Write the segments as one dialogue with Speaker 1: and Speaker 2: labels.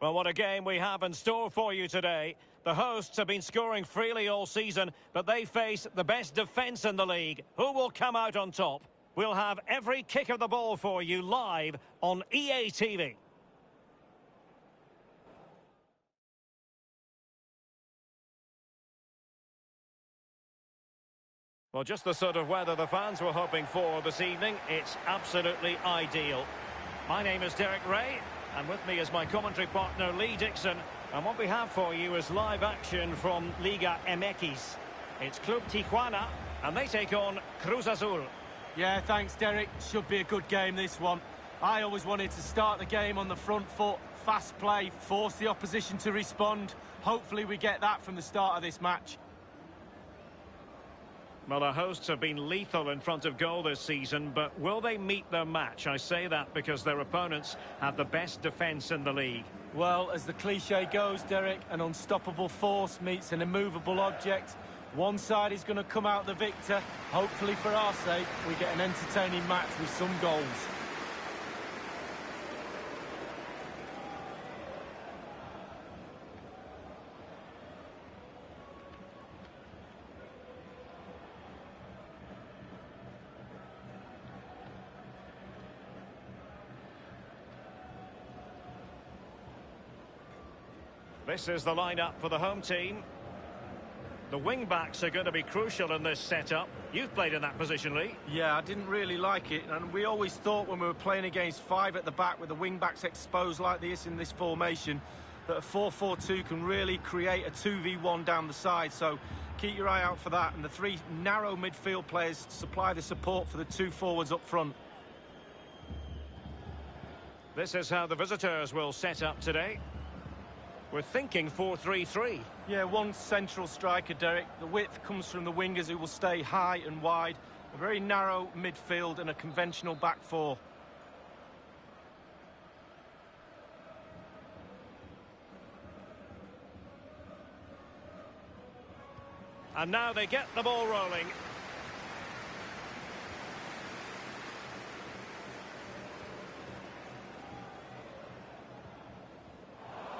Speaker 1: Well, what a game we have in store for you today. The hosts have been scoring freely all season, but they face the best defence in the league. Who will come out on top? We'll have every kick of the ball for you live on EA TV. Well, just the sort of weather the fans were hoping for this evening. It's absolutely ideal. My name is Derek Ray, and with me is my commentary partner Lee Dixon. And what we have for you is live action from Liga MX. It's Club Tijuana, and they take on Cruz Azul.
Speaker 2: Yeah, thanks, Derek. Should be a good game, this one. I always wanted to start the game on the front foot, fast play, force the opposition to respond. Hopefully we get that from the start of this match.
Speaker 1: Well, the hosts have been lethal in front of goal this season, but will they meet their match? I say that because their opponents have the best defence in the league.
Speaker 2: Well, as the cliche goes, Derek, an unstoppable force meets an immovable object. One side is going to come out the victor. Hopefully, for our sake, we get an entertaining match with some goals.
Speaker 1: This is the lineup for the home team. The wing-backs are going to be crucial in this setup. You've played in that position, Lee.
Speaker 2: Yeah, I didn't really like it, and we always thought when we were playing against five at the back with the wing-backs exposed like this in this formation, that a 4-4-2 can really create a 2v1 down the side, so keep your eye out for that, and the three narrow midfield players supply the support for the two forwards up front.
Speaker 1: This is how the visitors will set up today. We're thinking 4-3-3.
Speaker 2: Yeah, one central striker, Derek. The width comes from the wingers who will stay high and wide. A very narrow midfield and a conventional back four.
Speaker 1: And now they get the ball rolling.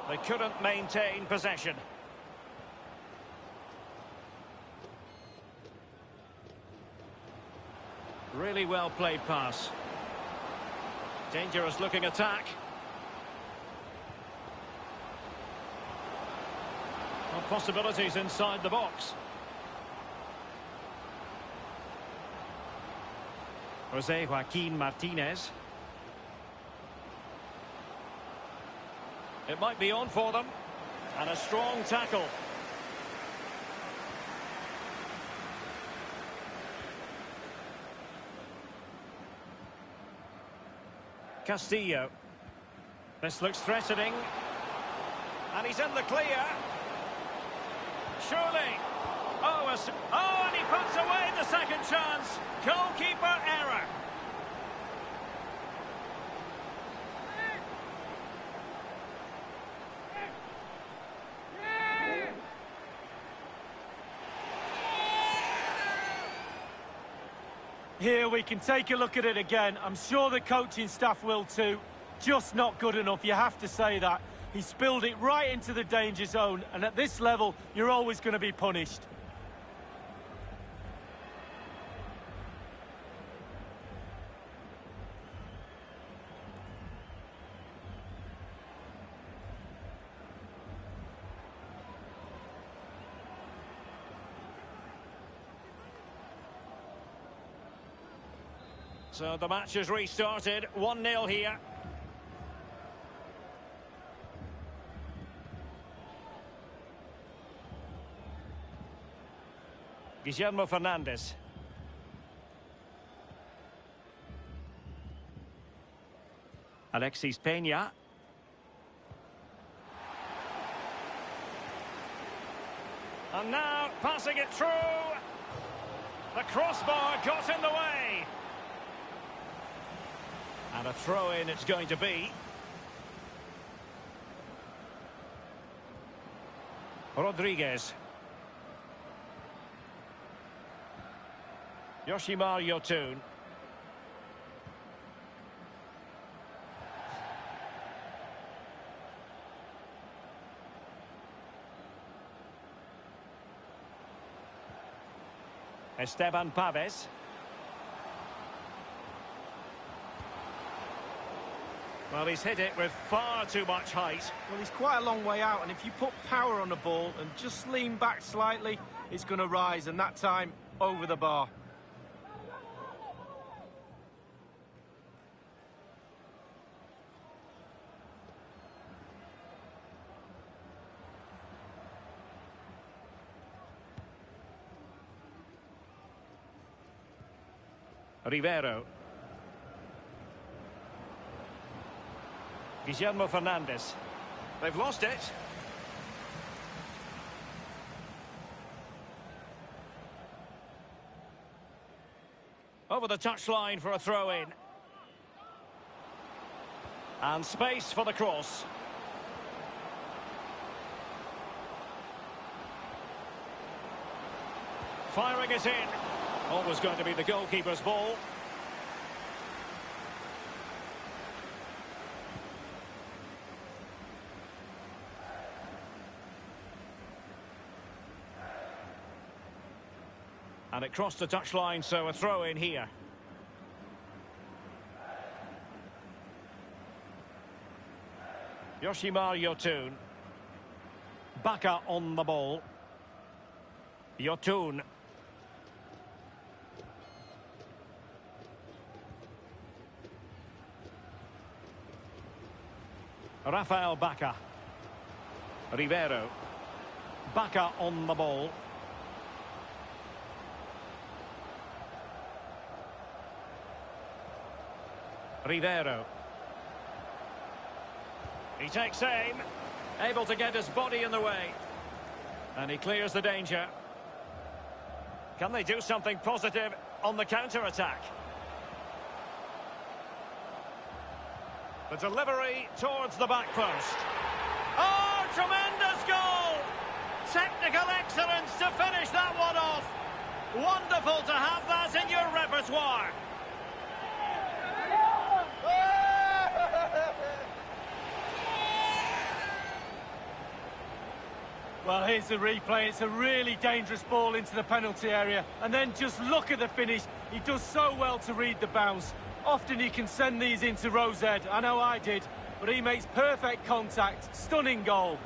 Speaker 1: They couldn't maintain possession. Really well played pass. Dangerous looking attack. Well, possibilities inside the box. Jose Joaquin Martinez. It might be on for them. And a strong tackle. Castillo. This looks threatening. And he's in the clear. Surely. Oh, and he puts away the second chance. Goalkeeper error.
Speaker 2: Here we can take a look at it again. I'm sure the coaching staff will too. Just not good enough, you have to say that. He spilled it right into the danger zone, and at this level, you're always going to be punished.
Speaker 1: So the match has restarted, 1-0 here. Guillermo Fernandez. Alexis Peña. And now passing it through. The crossbar got in the way. And a throw-in it's going to be. Rodriguez. Yoshimar Yotun. Esteban Paves. Well, he's hit it with far too much height.
Speaker 2: Well, he's quite a long way out, and if you put power on the ball and just lean back slightly, it's going to rise, and that time, over the bar.
Speaker 1: Rivero. Guillermo Fernandez. They've lost it. Over the touchline for a throw-in. And space for the cross. Firing it in. Always going to be the goalkeeper's ball. And it crossed the touchline, so a throw in here. Yoshimar Yotun. Baka on the ball. Yotun. Rafael Baka. Rivero. Baka on the ball. Rivero. He takes aim. Able to get his body in the way. And he clears the danger. Can they do something positive on the counter-attack? The delivery towards the back post. Oh, tremendous goal! Technical excellence to finish that one off. Wonderful to have that in your repertoire.
Speaker 2: Well, here's the replay. It's a really dangerous ball into the penalty area. And then just look at the finish. He does so well to read the bounce. Often you can send these into Rose Ed. I know I did. But he makes perfect contact. Stunning goal.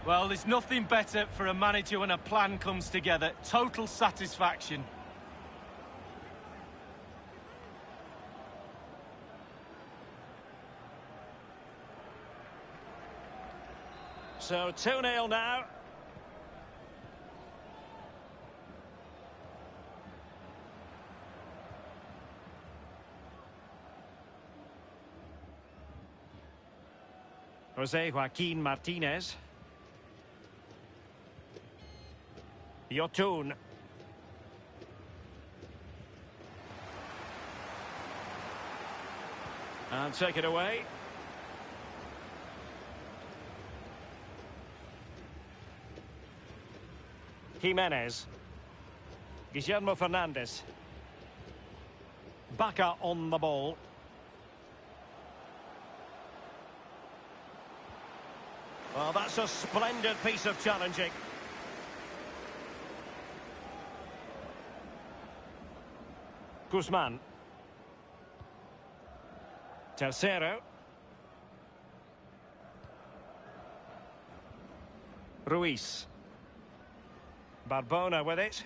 Speaker 2: Well, there's nothing better for a manager when a plan comes together. Total satisfaction.
Speaker 1: So 2-0 now. Jose Joaquin Martinez. Yotun. And take it away. Jimenez. Guillermo Fernandez. Baka on the ball. Well, that's a splendid piece of challenging. Guzman. Tercero. Ruiz. Barbona with it.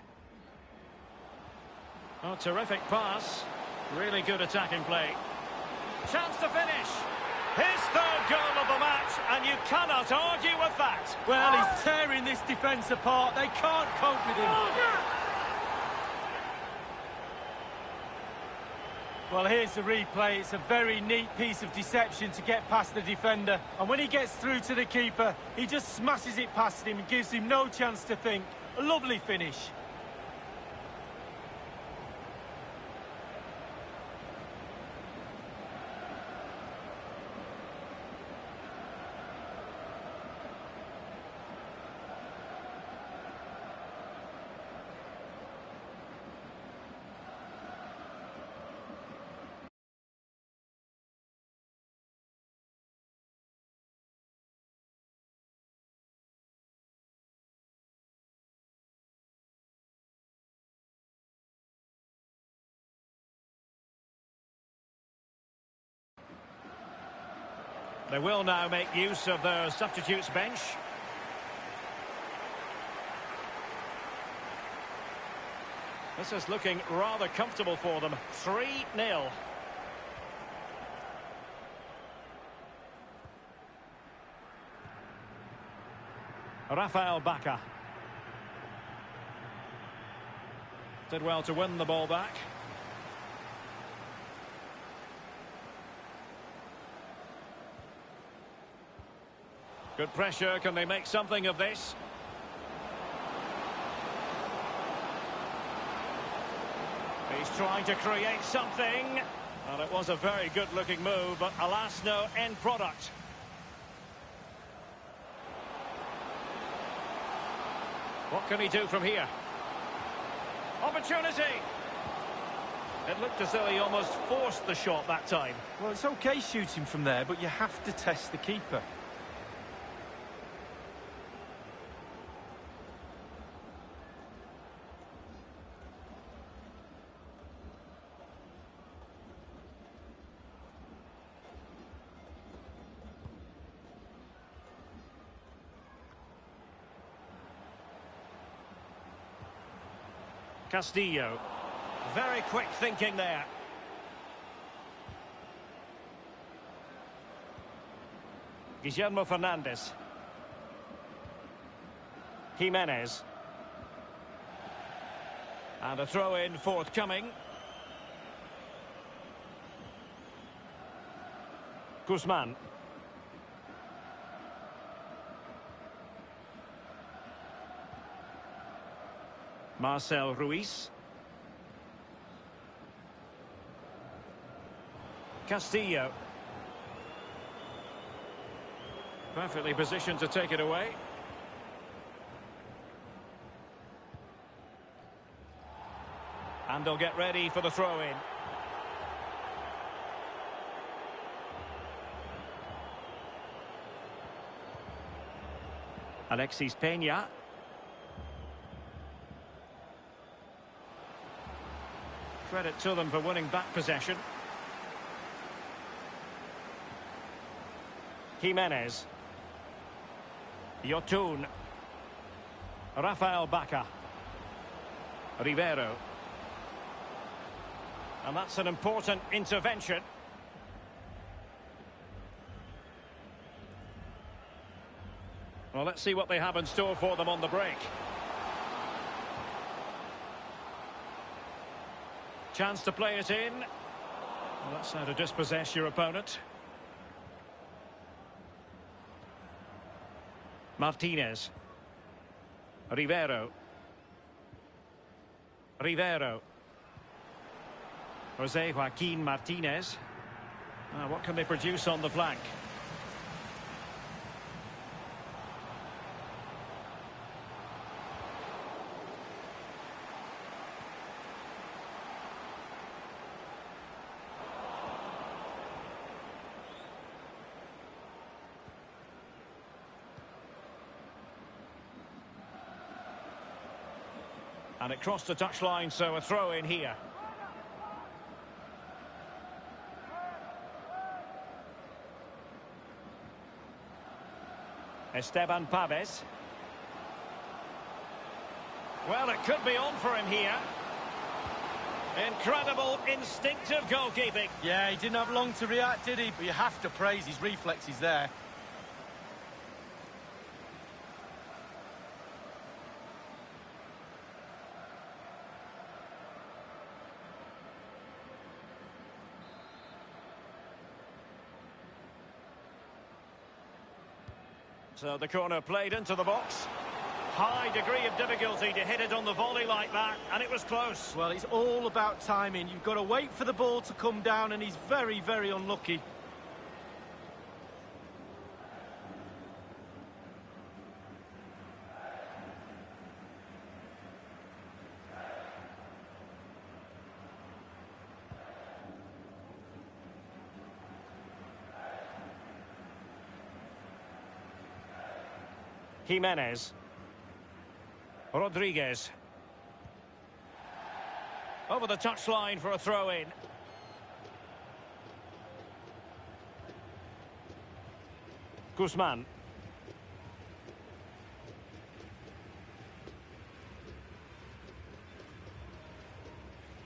Speaker 1: Oh, terrific pass. Really good attacking play. Chance to finish. His third goal of the match, and you cannot argue with that.
Speaker 2: Well, he's tearing this defence apart. They can't cope with him. Well, here's the replay. It's a very neat piece of deception to get past the defender. And when he gets through to the keeper, he just smashes it past him and gives him no chance to think. A lovely finish.
Speaker 1: They will now make use of their substitutes bench. This is looking rather comfortable for them. 3-0. Rafael Baca. Did well to win the ball back. Good pressure. Can they make something of this? He's trying to create something. And it was a very good-looking move, but alas, no end product. What can he do from here? Opportunity! It looked as though he almost forced the shot that time.
Speaker 2: Well, it's okay shooting from there, but you have to test the keeper.
Speaker 1: Castillo. Very quick thinking there. Guillermo Fernandez. Jimenez. And a throw-in forthcoming. Guzman. Marcel Ruiz. Castillo. Perfectly positioned to take it away. And they'll get ready for the throw-in. Alexis Peña. Credit to them for winning back possession. Jimenez. Yotun. Rafael Baca. Rivero. And that's an important intervention. Well, let's see what they have in store for them on the break. Chance to play it in. Well, that's how to dispossess your opponent. Martinez. Rivero. Rivero. Jose Joaquin Martinez. What can they produce on the flank? And it crossed the touchline, so a throw in here. Esteban Paves. Well, it could be on for him here. Incredible instinctive goalkeeping.
Speaker 2: Yeah, he didn't have long to react, did he? But you have to praise his reflexes there.
Speaker 1: So the corner played into the box. High degree of difficulty to hit it on the volley like that, and it was close.
Speaker 2: Well, it's all about timing. You've got to wait for the ball to come down, and he's very, very unlucky.
Speaker 1: Jimenez. Rodriguez. Over the touchline for a throw-in. Guzman.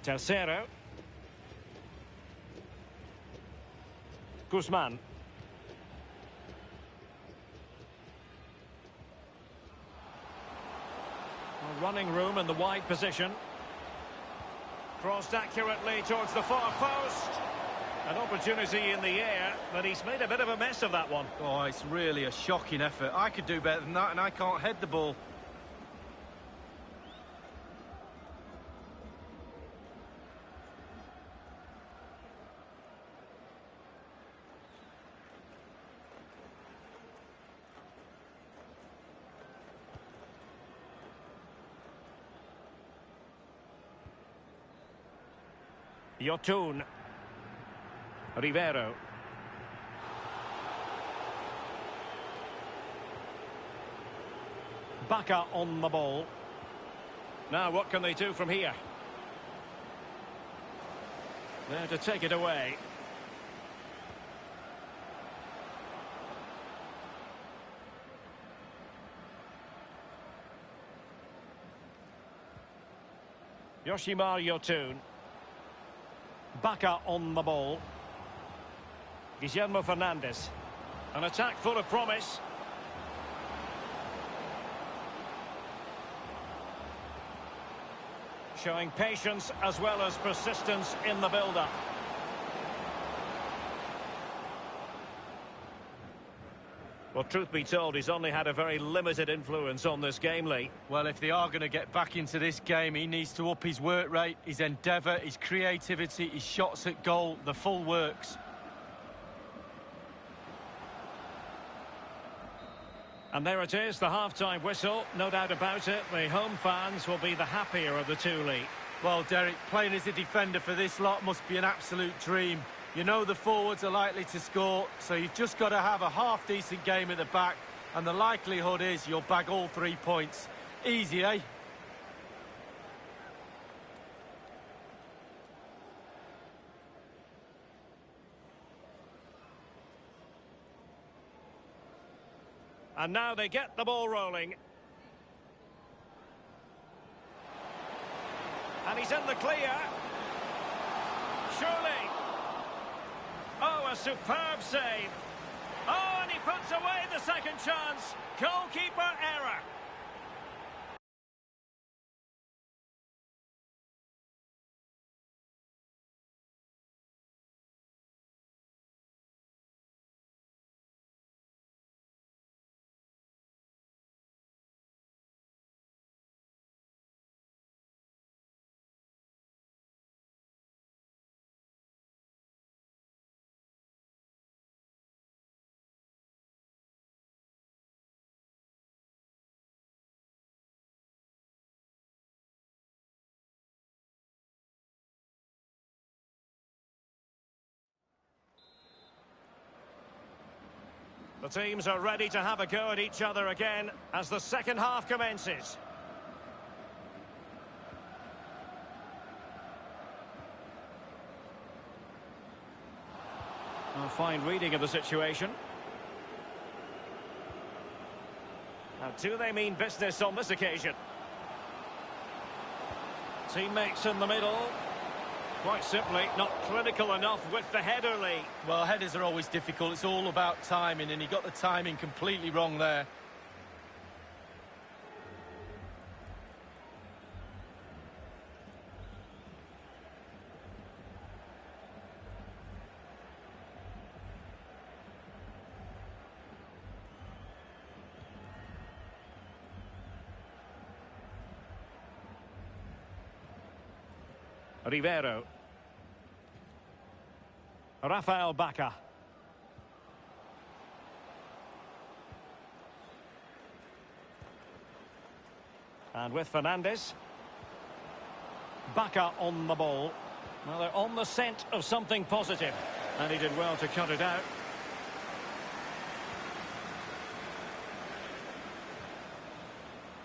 Speaker 1: Tercero. Guzman. Running room in the wide position. Crossed accurately towards the far post. An opportunity in the air, but he's made a bit of a mess of that one.
Speaker 2: Oh, it's really a shocking effort. I could do better than that, and I can't head the ball.
Speaker 1: Yotun. Rivero. Bacca on the ball. Now what can they do from here? There to take it away. Yoshimar Yotun. Bacca on the ball. Guillermo Fernandez. An attack full of promise. Showing patience as well as persistence in the build-up. Well, truth be told, he's only had a very limited influence on this game, Lee.
Speaker 2: Well, if they are going to get back into this game, he needs to up his work rate, his endeavour, his creativity, his shots at goal, the full works.
Speaker 1: And there it is, the half-time whistle. No doubt about it, the home fans will be the happier of the two, Lee.
Speaker 2: Well, Derek, playing as a defender for this lot must be an absolute dream. You know the forwards are likely to score, so you've just got to have a half-decent game at the back, and the likelihood is you'll bag all 3 points. Easy, eh?
Speaker 1: And now they get the ball rolling. And he's in the clear. Surely. Oh, a superb save. Oh, and he puts away the second chance. Goalkeeper error. The teams are ready to have a go at each other again as the second half commences. A fine reading of the situation. Now, do they mean business on this occasion? Teammates in the middle. Quite simply, not clinical enough with the header, Lee.
Speaker 2: Well, headers are always difficult. It's all about timing, and he got the timing completely wrong there.
Speaker 1: Rivero. Rafael Bacca. And with Fernandez. Bacca on the ball. Well, they're on the scent of something positive. And he did well to cut it out.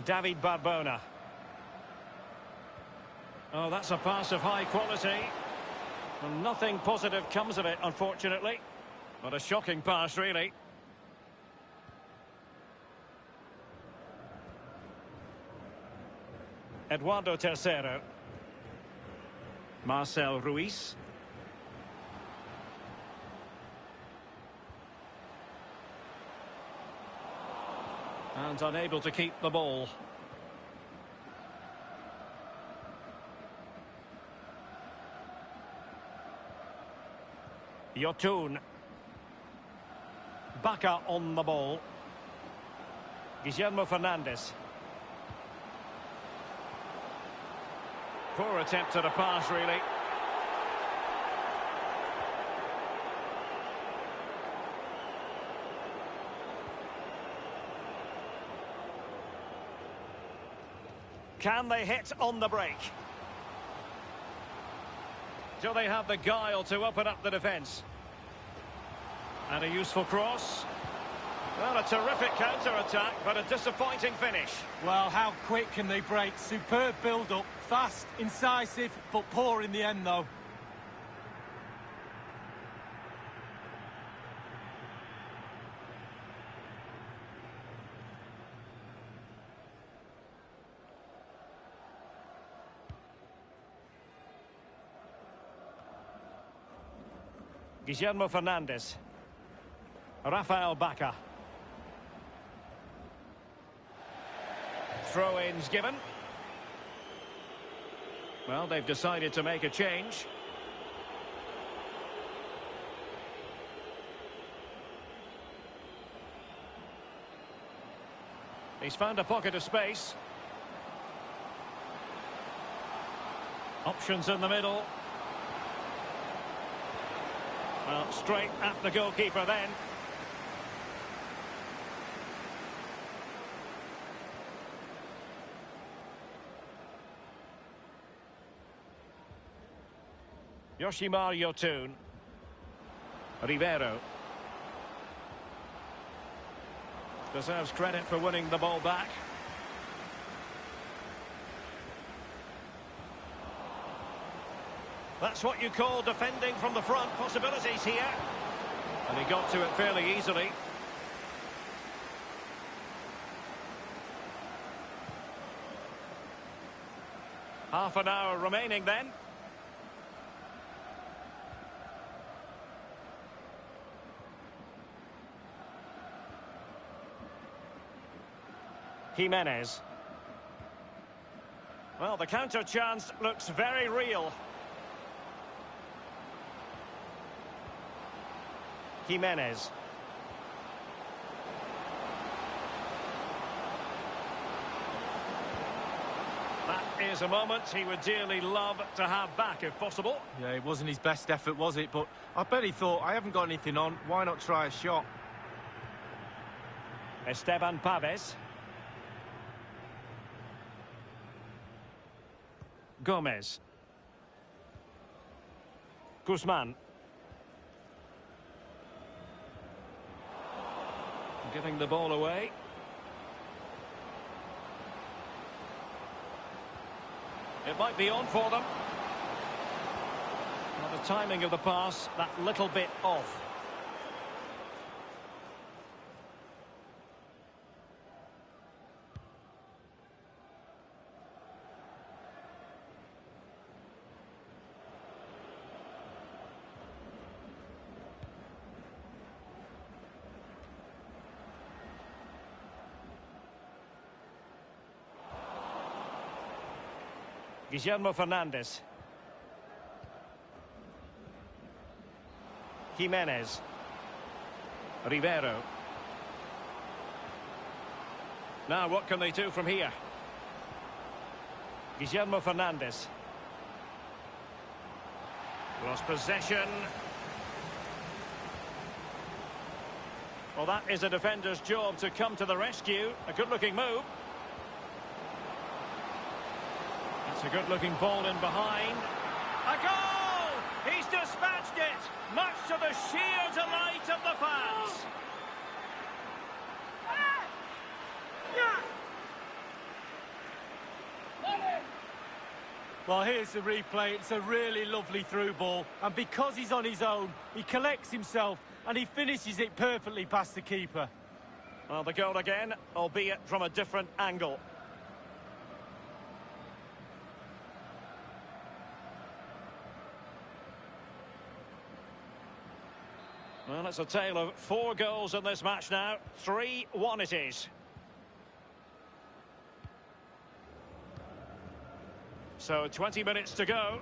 Speaker 1: David Barbona. Oh, that's a pass of high quality. And nothing positive comes of it, unfortunately. But a shocking pass, really. Eduardo Tercero. Marcel Ruiz. And unable to keep the ball. Yotun. Bacca on the ball. Guillermo Fernandez. Poor attempt at a pass, really. Can they hit on the break? Do they have the guile to open up the defence? And a useful cross. Well, a terrific counter-attack, but a disappointing finish.
Speaker 2: Well, how quick can they break? Superb build-up, fast, incisive, but poor in the end, though.
Speaker 1: Guillermo Fernandez. Rafael Bacca. Throw-ins given. Well, they've decided to make a change. He's found a pocket of space. Options in the middle. Well, straight at the goalkeeper then. Yoshimar Yotun. Rivero. Deserves credit for winning the ball back. That's what you call defending from the front. Possibilities here. And he got to it fairly easily. Half an hour remaining then. Jimenez. Well, the counter chance looks very real. Jimenez. That is a moment he would dearly love to have back if possible.
Speaker 2: Yeah, it wasn't his best effort, was it? But I bet he thought, I haven't got anything on, why not try a shot?
Speaker 1: Esteban Paves. Gomez. Guzman. Giving the ball away. It might be on for them. Well, the timing of the pass, that little bit off. Guillermo Fernandez. Jimenez. Rivero. Now, what can they do from here? Guillermo Fernandez. Lost possession. Well, that is a defender's job to come to the rescue. A good-looking move. It's a good-looking ball in behind. A goal! He's dispatched it, much to the sheer delight of the fans.
Speaker 2: Well, here's the replay. It's a really lovely through ball. And because he's on his own, he collects himself and he finishes it perfectly past the keeper.
Speaker 1: Well, the goal again, albeit from a different angle. Well, it's a tale of 4 goals in this match now. 3-1 it is. So 20 minutes to go.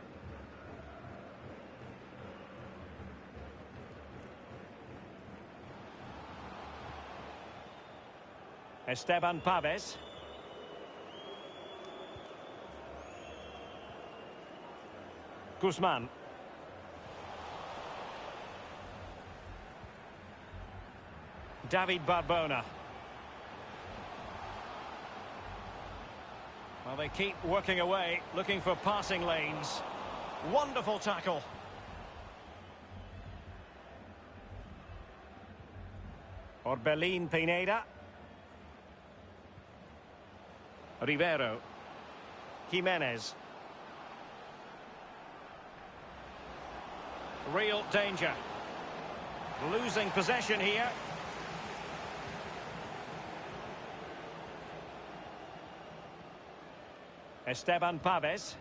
Speaker 1: Esteban Paves. Guzman. David Barbona. Well, they keep working away, looking for passing lanes. Wonderful tackle. Orbelín Pineda. Rivero. Jimenez. Real danger. Losing possession here. Esteban Paves.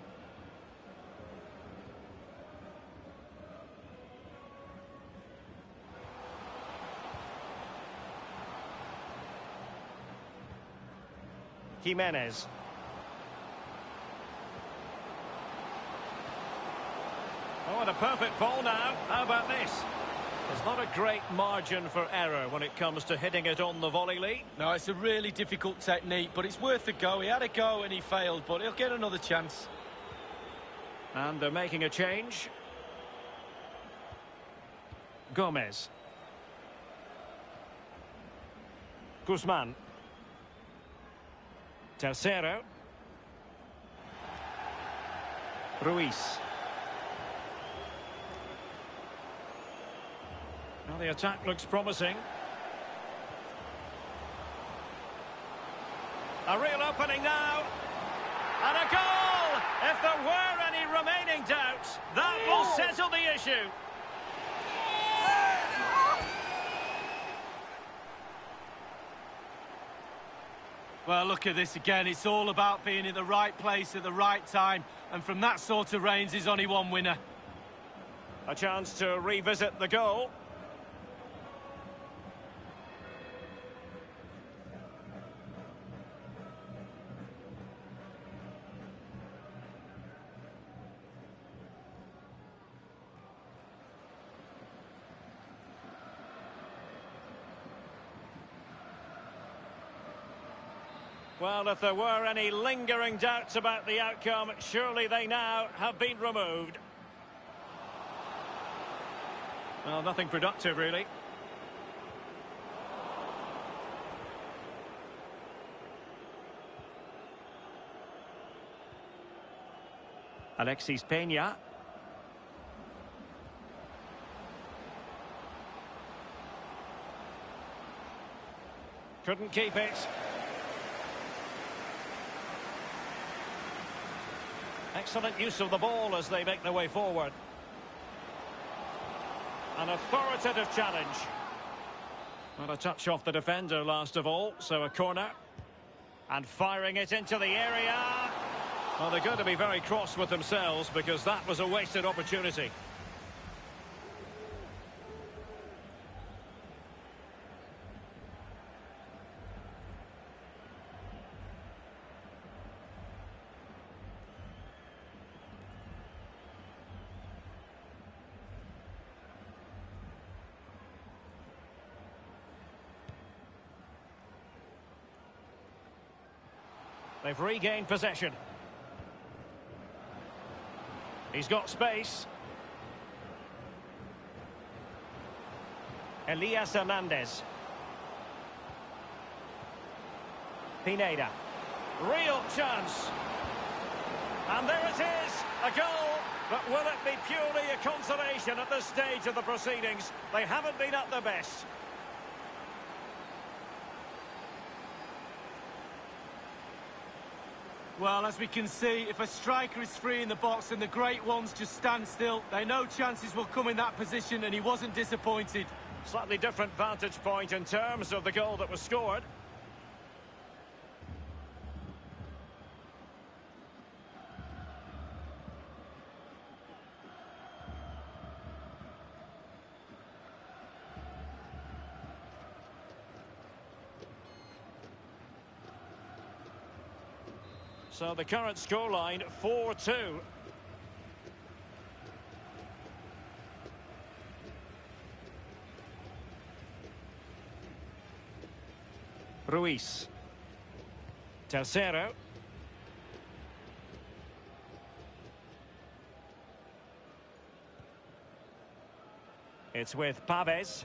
Speaker 1: Jimenez. Oh, and a perfect ball now. How about this? There's not a great margin for error when it comes to hitting it on the volley, Lee.
Speaker 2: No, it's a really difficult technique, but it's worth a go. He had a go and he failed, but he'll get another chance.
Speaker 1: And they're making a change. Gomez. Guzman. Tercero. Ruiz. Now the attack looks promising. A real opening now. And a goal! If there were any remaining doubts, that will settle the issue.
Speaker 2: Well, look at this again. It's all about being in the right place at the right time. And from that sort of range, there's only one winner.
Speaker 1: A chance to revisit the goal. Well, if there were any lingering doubts about the outcome, surely they now have been removed. Well, nothing productive, really. Alexis Peña. Couldn't keep it. Excellent use of the ball as they make their way forward. An authoritative challenge. Well, a touch off the defender last of all, so a corner. And firing it into the area. Well, they're going to be very cross with themselves because that was a wasted opportunity. They've regained possession. He's got space. Elias Hernandez. Pineda. Real chance. And there it is, a goal. But will it be purely a consolation at this stage of the proceedings? They haven't been at their best.
Speaker 2: Well, as we can see, if a striker is free in the box and the great ones just stand still, they know chances will come in that position, and he wasn't disappointed.
Speaker 1: Slightly different vantage point in terms of the goal that was scored. So the current scoreline, 4-2. Ruiz. Tercero. It's with Pavés.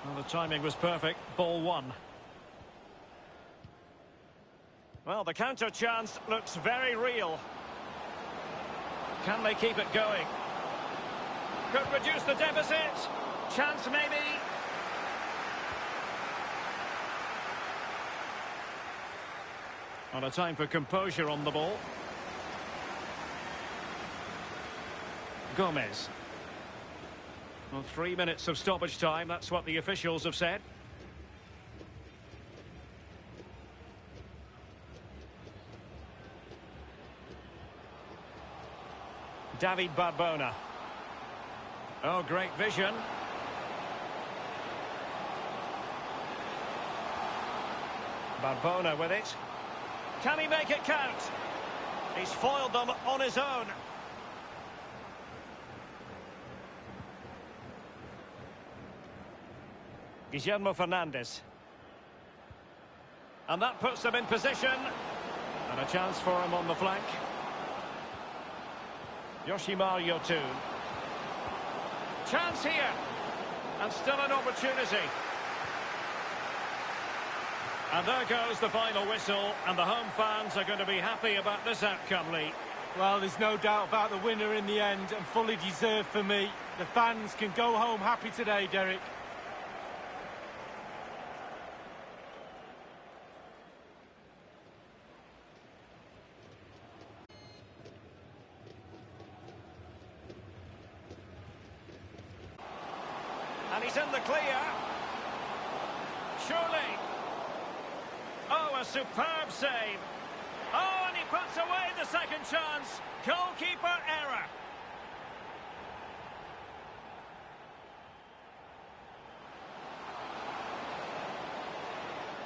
Speaker 1: Well, the timing was perfect. Ball one. Well, the counter chance looks very real. Can they keep it going? Could reduce the deficit. Chance maybe. On a time for composure on the ball. Gomez. Well, 3 minutes of stoppage time, that's what the officials have said. David Barbona. Oh, great vision. Barbona with it. Can he make it count? He's foiled them on his own. Guillermo Fernandez. And that puts them in position. And a chance for him on the flank. Yoshimar Yotun. Chance here. And still an opportunity. And there goes the final whistle. And the home fans are going to be happy about this outcome, Lee.
Speaker 2: Well, there's no doubt about the winner in the end, and fully deserved for me. The fans can go home happy today, Derek.
Speaker 1: And he's in the clear. Surely. Oh, a superb save. Oh, and he puts away the second chance. Goalkeeper error.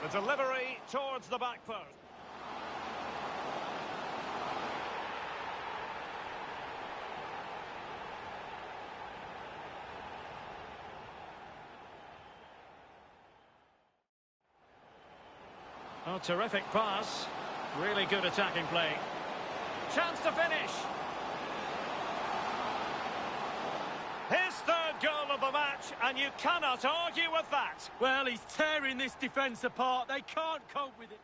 Speaker 1: The delivery towards the back post. Oh, terrific pass. Really good attacking play. Chance to finish. His third goal of the match, and you cannot argue with that.
Speaker 2: Well, he's tearing this defence apart. They can't cope with it.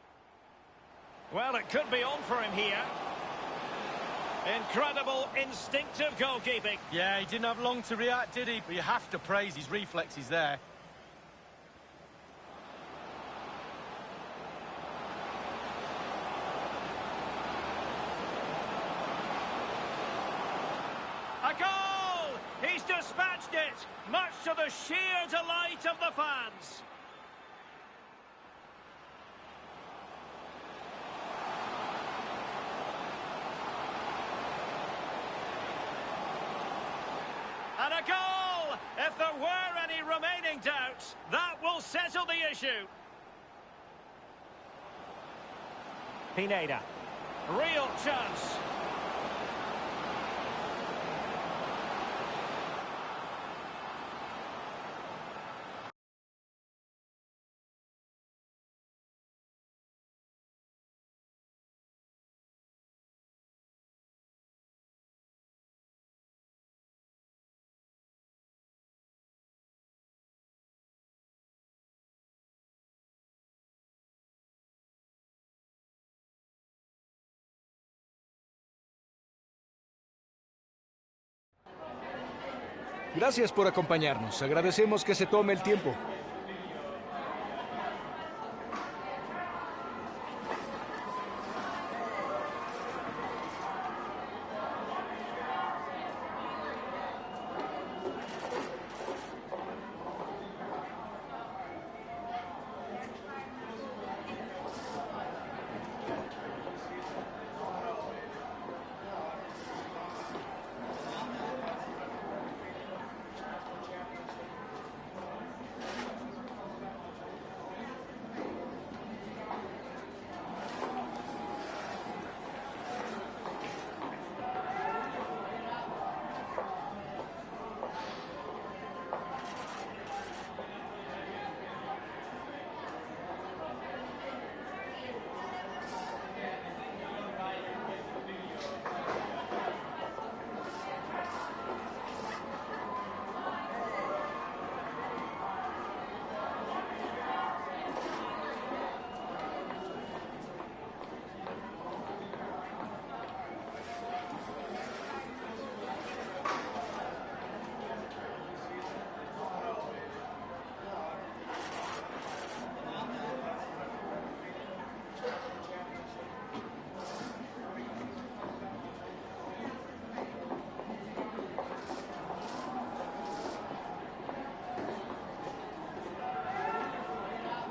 Speaker 1: Well, it could be on for him here. Incredible instinctive goalkeeping.
Speaker 2: Yeah, he didn't have long to react, did he? But you have to praise his reflexes there.
Speaker 1: A goal! He's dispatched it, much to the sheer delight of the fans. And a goal! If there were any remaining doubts, that will settle the issue. Pineda. Real chance.
Speaker 3: Gracias por acompañarnos. Agradecemos que se tome el tiempo.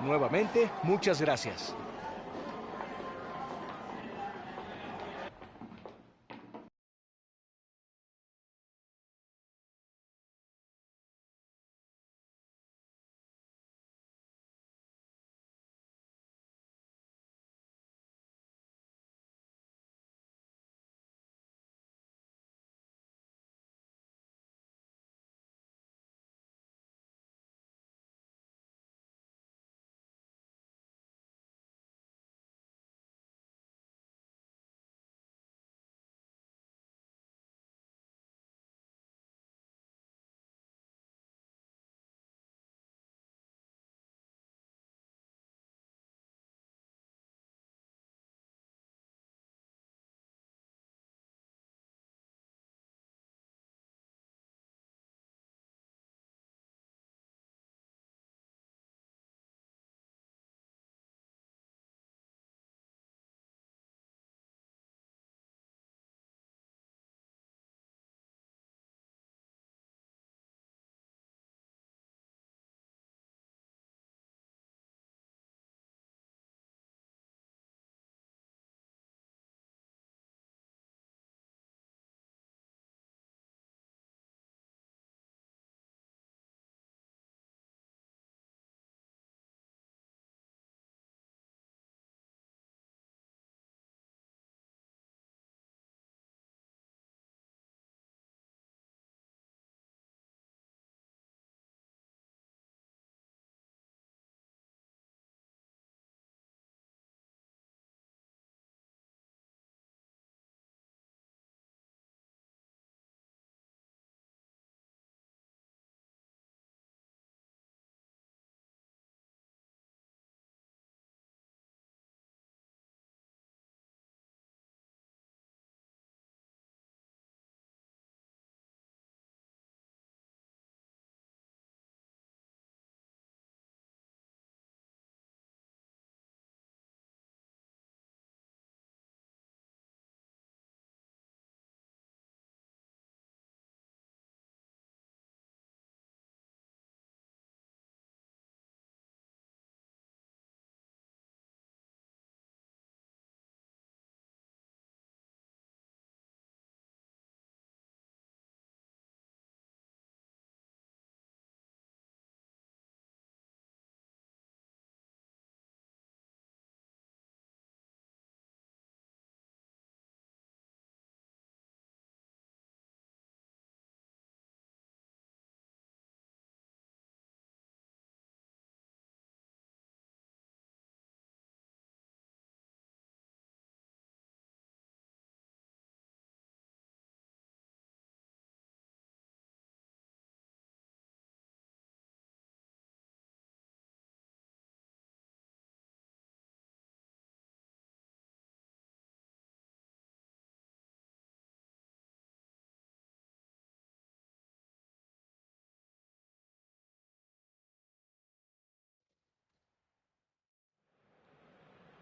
Speaker 3: Nuevamente, muchas gracias.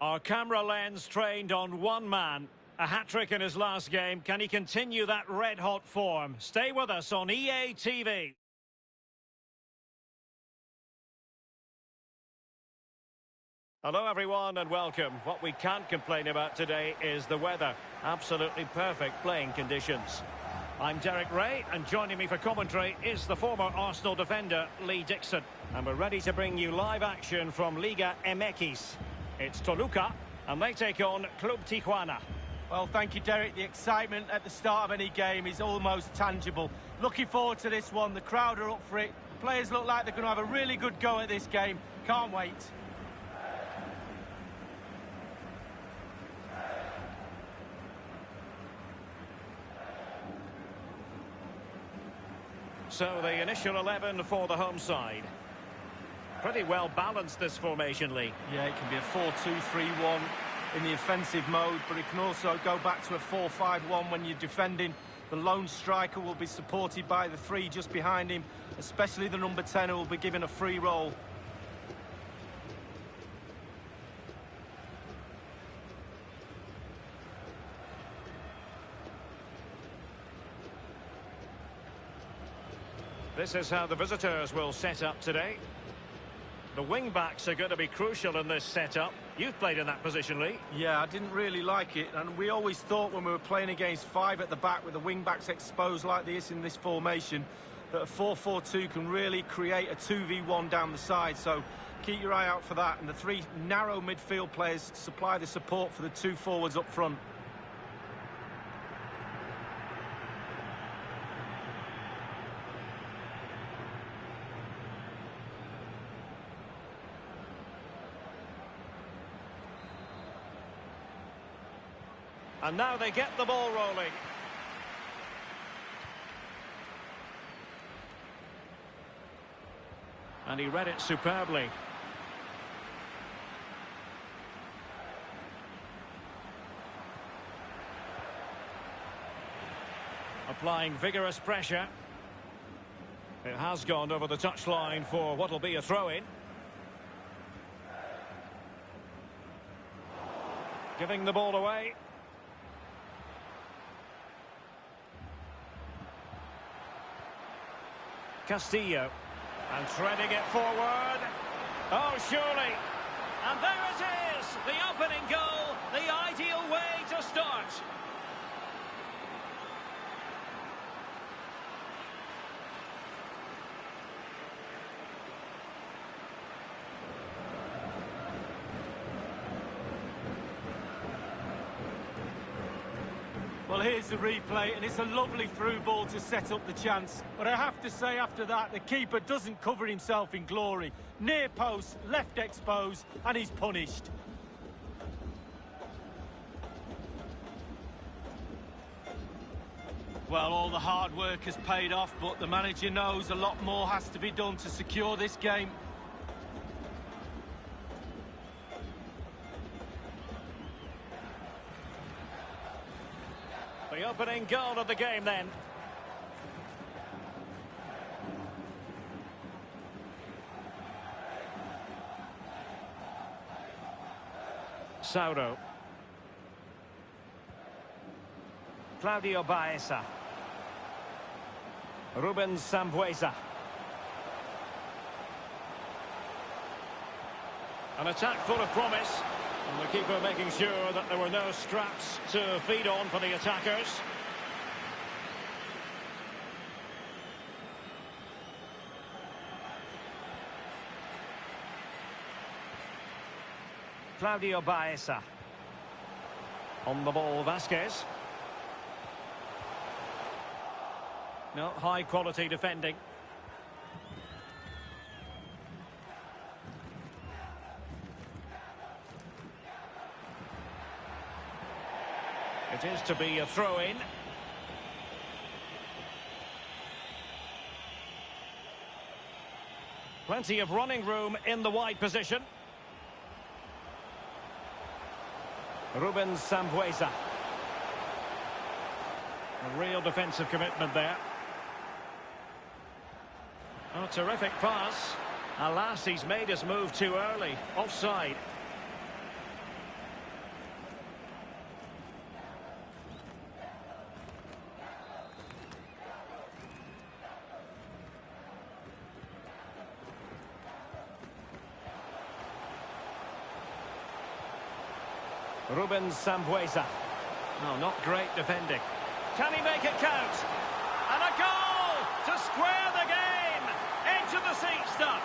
Speaker 1: Our camera lens trained on one man. A hat-trick in his last game. Can he continue that red-hot form? Stay with us on EA TV. Hello everyone and welcome. What we can't complain about today is the weather. Absolutely perfect playing conditions. I'm Derek Ray, and joining me for commentary is the former Arsenal defender, Lee Dixon. And we're ready to bring you live action from Liga MX. It's Toluca, and they take on Club Tijuana.
Speaker 2: Well, thank you, Derek. The excitement at the start of any game is almost tangible. Looking forward to this one. The crowd are up for it. The players look like they're going to have a really good go at this game. Can't wait.
Speaker 1: So the initial 11 for the home side. Pretty well balanced, this formation, Lee.
Speaker 2: Yeah, it can be a 4-2-3-1 in the offensive mode, but it can also go back to a 4-5-1 when you're defending. The lone striker will be supported by the three just behind him, especially the number 10 who will be given a free role. This
Speaker 1: is how the visitors will set up today. The wing-backs are going to be crucial in this setup. You've played in that position, Lee.
Speaker 2: Yeah, I didn't really like it, and we always thought when we were playing against five at the back with the wing-backs exposed like this in this formation, that a 4-4-2 can really create a 2v1 down the side, so keep your eye out for that, and the three narrow midfield players supply the support for the two forwards up front.
Speaker 1: And now they get the ball rolling. And he read it superbly. Applying vigorous pressure. It has gone over the touchline for what will be a throw-in. Giving the ball away. Castillo. And threading it forward. Oh, surely. And there it is. The opening goal. The ideal way to start.
Speaker 2: Well, here's the replay, and it's a lovely through ball to set up the chance. But I have to say, after that, the keeper doesn't cover himself in glory. Near post, left exposed, and he's punished. Well, all the hard work has paid off, but the manager knows a lot more has to be done to secure this game.
Speaker 1: The opening goal of the game then. Sauro. Claudio Baeza. Ruben Sambueza. An attack full of promise. And the keeper making sure that there were no scraps to feed on for the attackers. Claudio Baeza. On the ball, Vasquez. No, high quality defending. It is to be a throw-in. Plenty of running room in the wide position. Ruben Sambueza. A real defensive commitment there. Oh, terrific pass. Alas, he's made his move too early. Offside. Ruben Sambueza. No, not great defending. Can he make it count? And a goal to square the game. Into the seat stuff.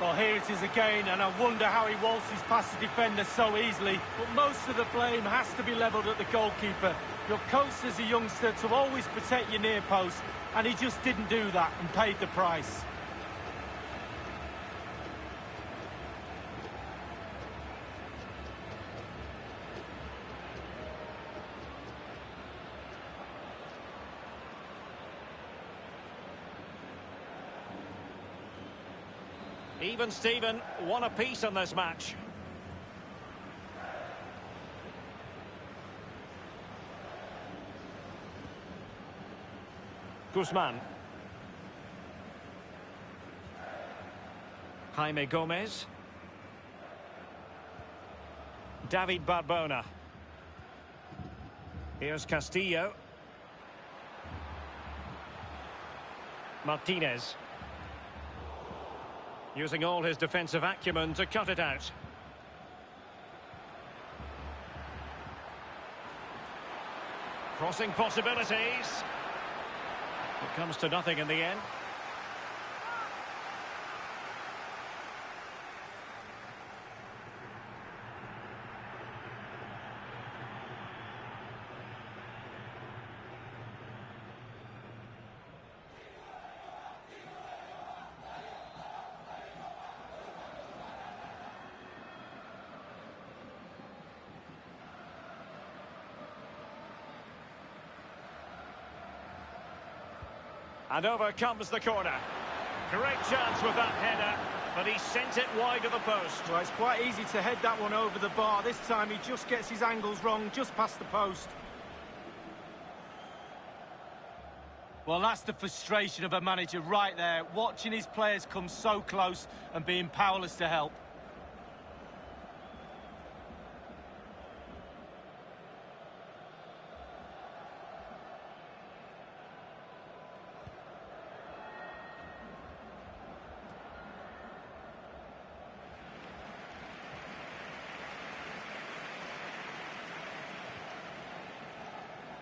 Speaker 2: Well, here it is again, and I wonder how he waltzes past the defender so easily. But most of the blame has to be levelled at the goalkeeper. You're coached as a youngster to always protect your near post, and he just didn't do that and paid the price.
Speaker 1: Even Steven, one apiece on this match. Guzman. Jaime Gomez. David Barbona. Here's Castillo. Martinez. Using all his defensive acumen to cut it out. Crossing possibilities. It comes to nothing in the end. And over comes the corner. Great chance with that header, but he sent it wide of the post.
Speaker 2: Well, it's quite easy to head that one over the bar. This time he just gets his angles wrong, just past the post. Well, that's the frustration of a manager right there, watching his players come so close and being powerless to help.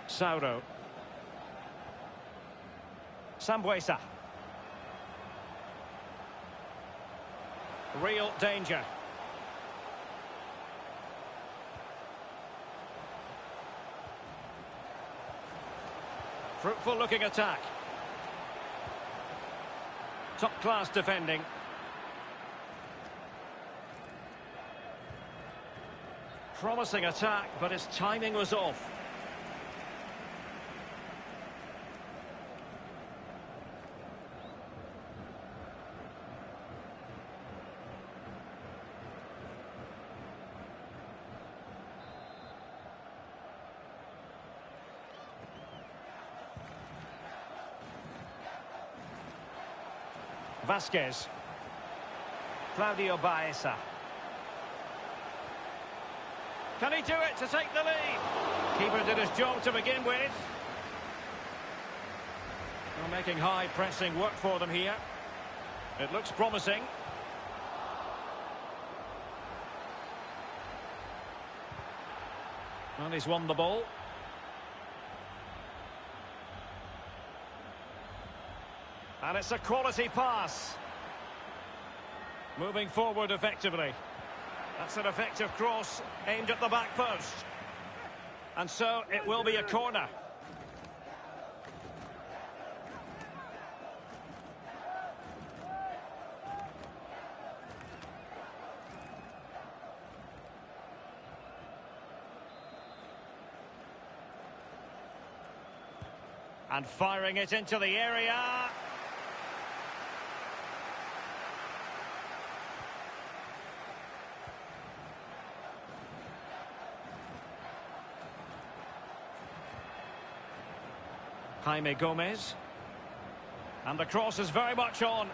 Speaker 1: Sauro. Sambuesa. Real danger. Fruitful looking attack. Top class defending. Promising attack, but his timing was off. Vasquez. Claudio Baeza. Can he do it to take the lead? Keeper did his job to begin with. Well, making high pressing work for them here. It looks promising. Well, he's won the ball. And it's a quality pass. Moving forward effectively. That's an effective cross aimed at the back post. And so it will be a corner. And firing it into the area. Jaime Gomez. And the cross is very much on.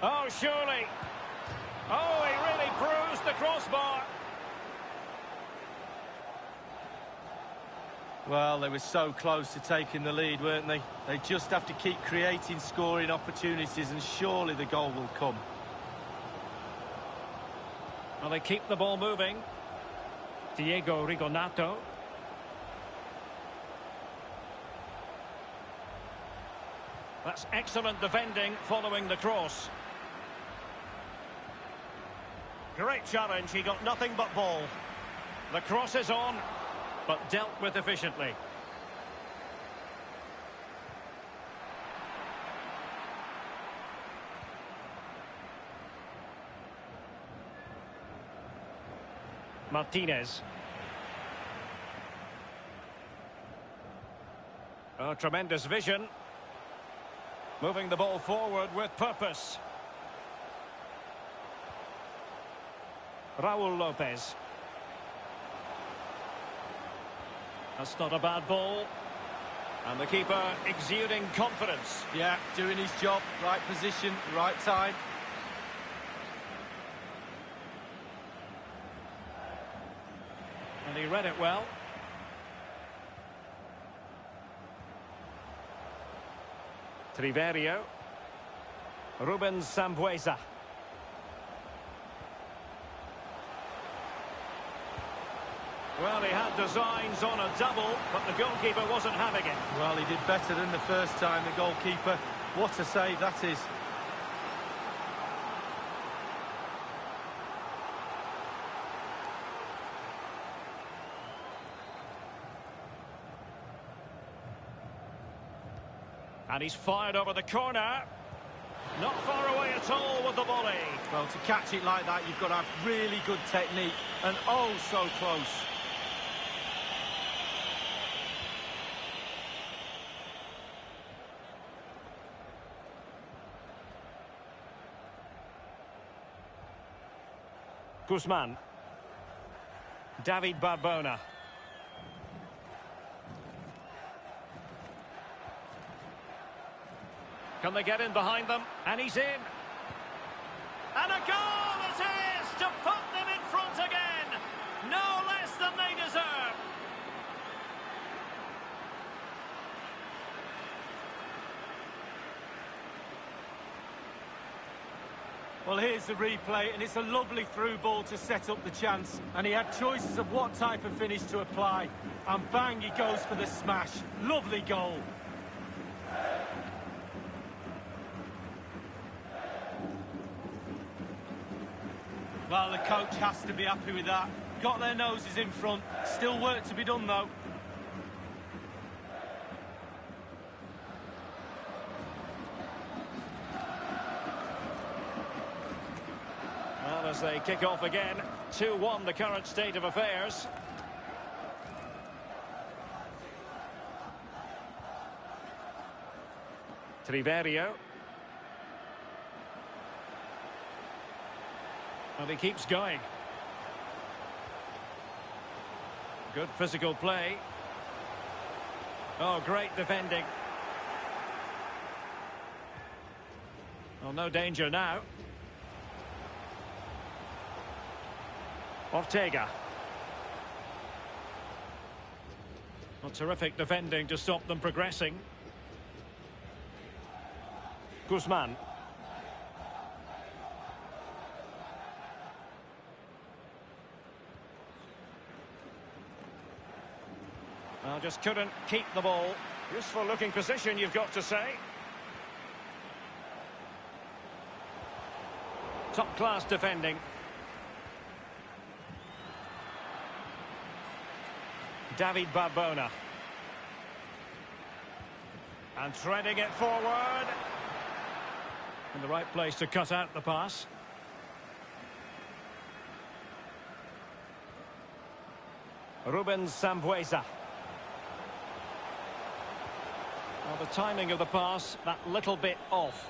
Speaker 1: Oh, surely. Oh, he really bruised the crossbar.
Speaker 2: Well, they were so close to taking the lead, weren't they? They just have to keep creating scoring opportunities and surely the goal will come.
Speaker 1: Well, they keep the ball moving. Diego Rigonato. That's excellent defending following the cross. Great challenge, he got nothing but ball. The cross is on, but dealt with efficiently. Martinez. Oh, tremendous vision. Moving the ball forward with purpose. Raul Lopez. That's not a bad ball. And the keeper exuding confidence.
Speaker 2: Yeah, doing his job, right position, right time.
Speaker 1: And he read it well. Triverio. Rubens Sambueza. Well, he had designs on a double, but the goalkeeper wasn't having it.
Speaker 2: Well, he did better than the first time, the goalkeeper. What a save that is.
Speaker 1: And he's fired over the corner. Not far away at all with the volley.
Speaker 2: Well, to catch it like that, you've got to have really good technique. And oh, so close.
Speaker 1: Guzman. David Barbona. Can they get in behind them? And he's in. And a goal it is to put them in front again. No less than they deserve.
Speaker 2: Well, here's the replay, and it's a lovely through ball to set up the chance. And he had choices of what type of finish to apply. And bang, he goes for the smash. Lovely goal. Well, the coach has to be happy with that. Got their noses in front. Still work to be done, though.
Speaker 1: Well, as they kick off again, 2-1 the current state of affairs. Triverio. And he keeps going. Good physical play. Oh, great defending. Well, no danger now. Ortega. Well, terrific defending to stop them progressing. Guzman. Well, just couldn't keep the ball. Useful looking position, you've got to say. Top class defending. David Barbona. And threading it forward. In the right place to cut out the pass. Rubens Sambueza. Well, the timing of the pass, that little bit off.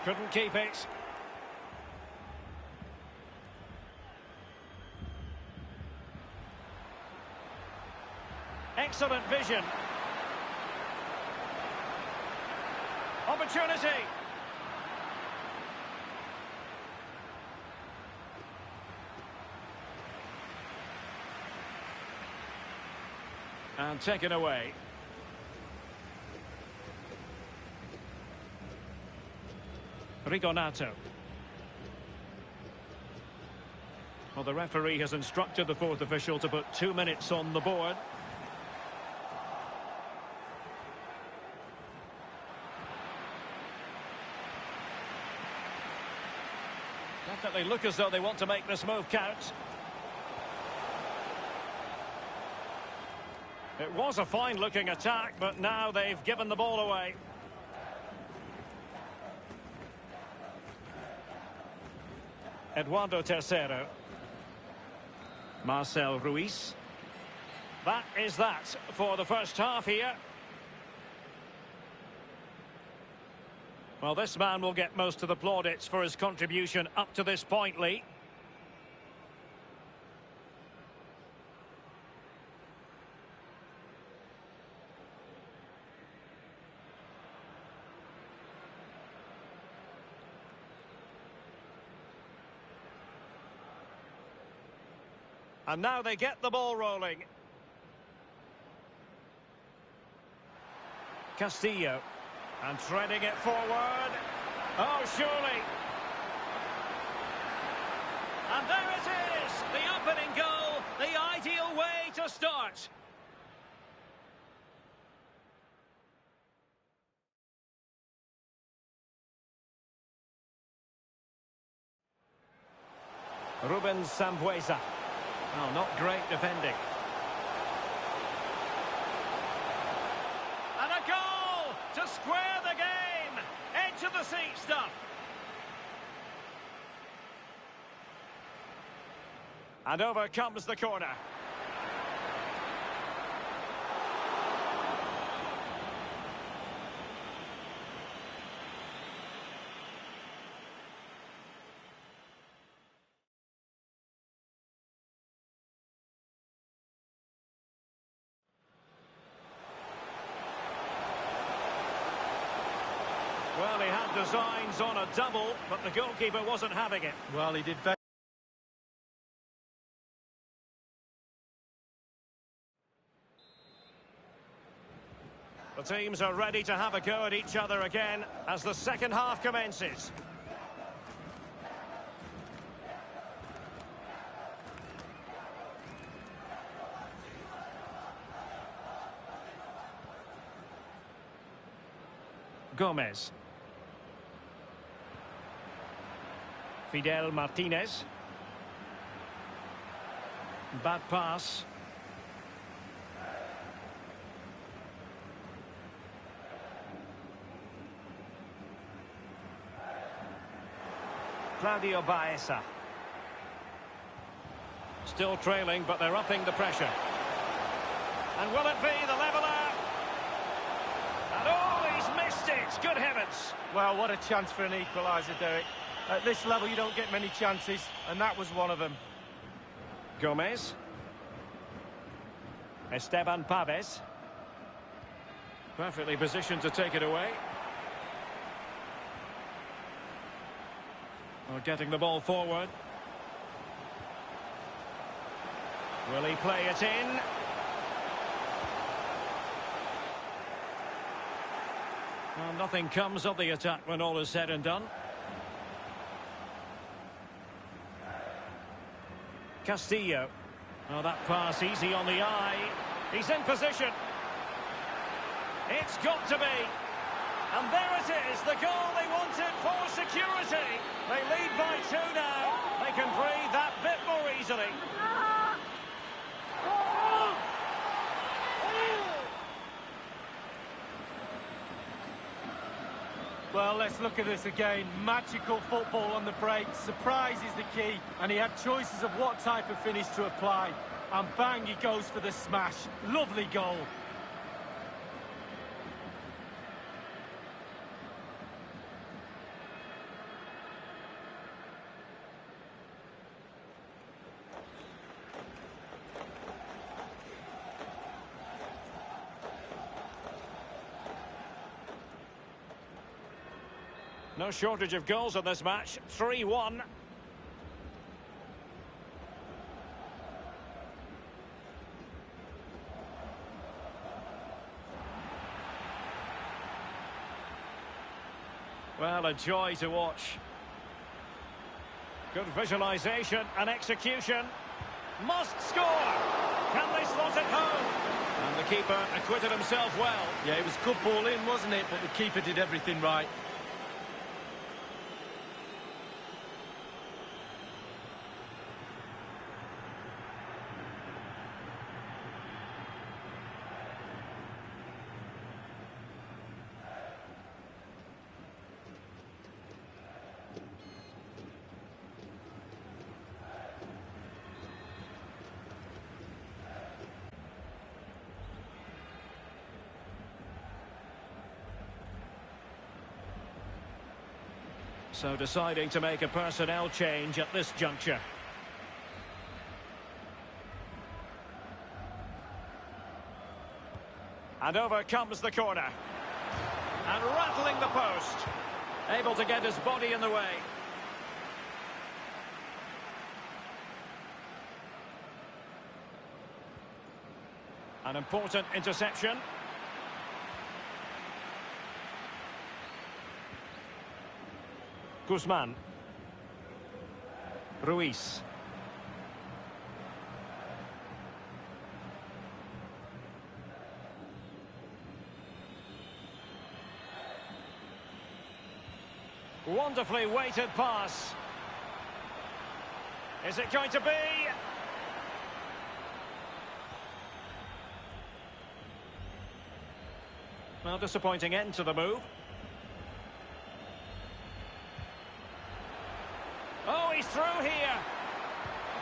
Speaker 1: Couldn't keep it. Excellent vision. Opportunity. And taken away. Rigonato. Well, the referee has instructed the fourth official to put 2 minutes on the board. Definitely look as though they want to make this move count. It was a fine-looking attack, but now they've given the ball away. Eduardo Tercero. Marcel Ruiz. That is that for the first half here. Well, this man will get most of the plaudits for his contribution up to this point, Lee. And now they get the ball rolling. Castillo. And threading it forward. Oh, surely. And there it is. The opening goal. The ideal way to start. Ruben Sambueza. Oh, not great defending. And a goal to square the game. Edge of the seat stuff. And over comes the corner. Well, he had designs on a double, but the goalkeeper wasn't having it.
Speaker 2: Well, he did very...
Speaker 1: The teams are ready to have a go at each other again as the second half commences. Gomez. Fidel Martinez. Bad pass. Claudio Baeza. Still trailing, but they're upping the pressure. And will it be the leveller? And oh, he's missed it! Good heavens!
Speaker 2: Well, what a chance for an equaliser, Derek. At this level, you don't get many chances, and that was one of them.
Speaker 1: Gomez. Esteban Paves. Perfectly positioned to take it away. Well, getting the ball forward. Will he play it in? Well, nothing comes of the attack when all is said and done. Castillo. Oh, that pass easy on the eye. He's in position. It's got to be. And there it is, the goal they wanted for security. They lead by 2 now. They can breathe that bit more easily.
Speaker 2: Well, let's look at this again. Magical football on the break. Surprise is the key. And he had choices of what type of finish to apply. And bang, he goes for the smash. Lovely goal.
Speaker 1: No shortage of goals in this match. 3-1. Well, a joy to watch. Good visualisation and execution. Must score! Can they slot it home? And the keeper acquitted himself well.
Speaker 2: Yeah, it was good ball in, wasn't it? But the keeper did everything right.
Speaker 1: So deciding to make a personnel change at this juncture. And over comes the corner. And rattling the post. Able to get his body in the way. An important interception. Guzman. Ruiz. Wonderfully weighted pass. Is it going to be? Well, disappointing end to the move. Oh, he's through here.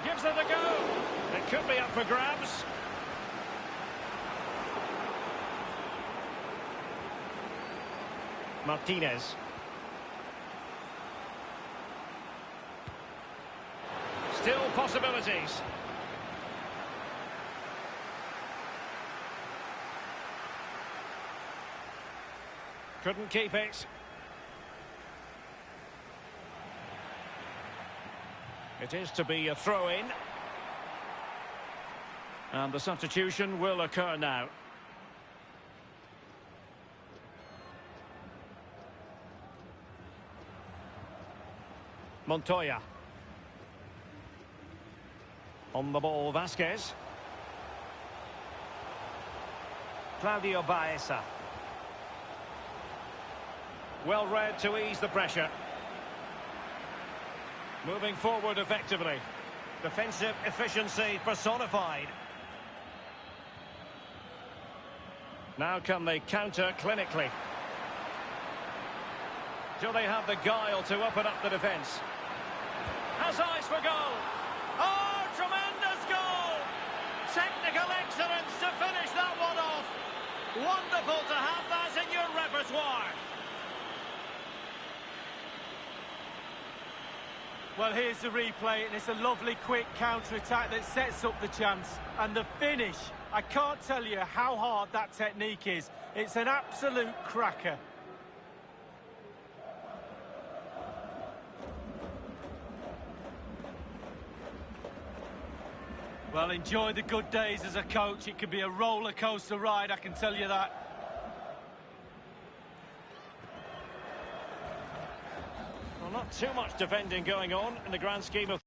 Speaker 1: Gives it a go. It could be up for grabs. Martinez. Still possibilities. Couldn't keep it. It is to be a throw-in. And the substitution will occur now. Montoya. On the ball, Vasquez. Claudio Baeza. Well read to ease the pressure. Moving forward effectively. Defensive efficiency personified. Now can they counter clinically? Do they have the guile to open up the defence? Has eyes for goal. Oh, tremendous goal! Technical excellence to finish that one off. Wonderful to have that in your repertoire.
Speaker 2: Well, here's the replay, and it's a lovely quick counter-attack that sets up the chance. And the finish, I can't tell you how hard that technique is. It's an absolute cracker. Well, enjoy the good days as a coach. It could be a roller coaster ride, I can tell you that.
Speaker 1: Well, not too much defending going on in the grand scheme of...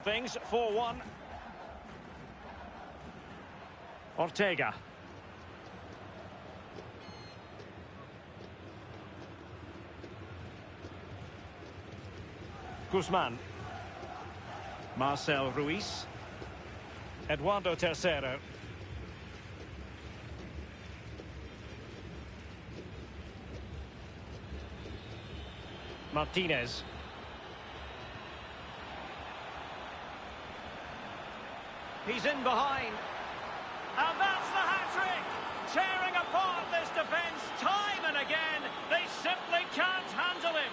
Speaker 1: things. 4-1. Ortega. Guzman. Marcel Ruiz. Eduardo Tercero. Martinez. He's in behind. And that's the hat-trick! Tearing apart this defence time and again. They simply can't handle him.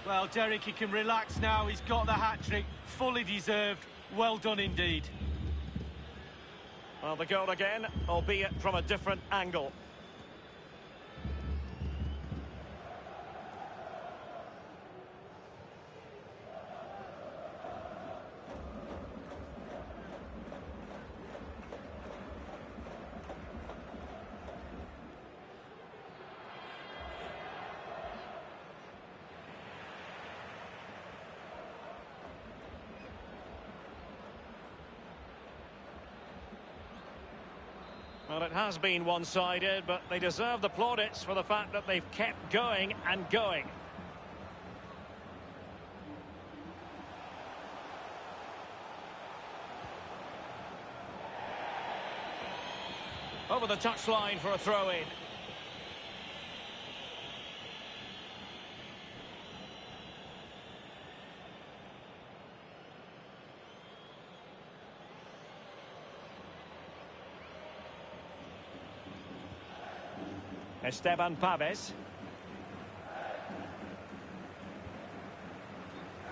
Speaker 2: Well, Derek, he can relax now. He's got the hat-trick. Fully deserved. Well done indeed.
Speaker 1: Well, the goal again, albeit from a different angle. Well, it has been one-sided, but they deserve the plaudits for the fact that they've kept going and going. Over the touchline for a throw-in. Esteban Paves.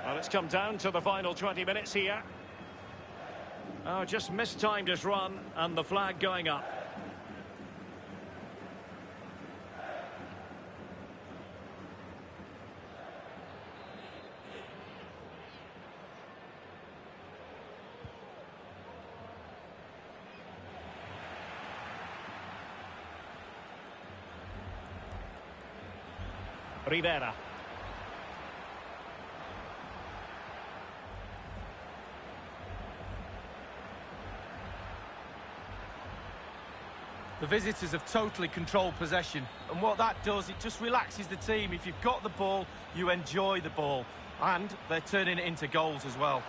Speaker 1: Well, it's come down to the final 20 minutes here. Oh, just mistimed his run, and the flag going up. Rivera.
Speaker 2: The visitors have totally controlled possession, and what that does, it just relaxes the team. If you've got the ball, you enjoy the ball, and they're turning it into goals as well.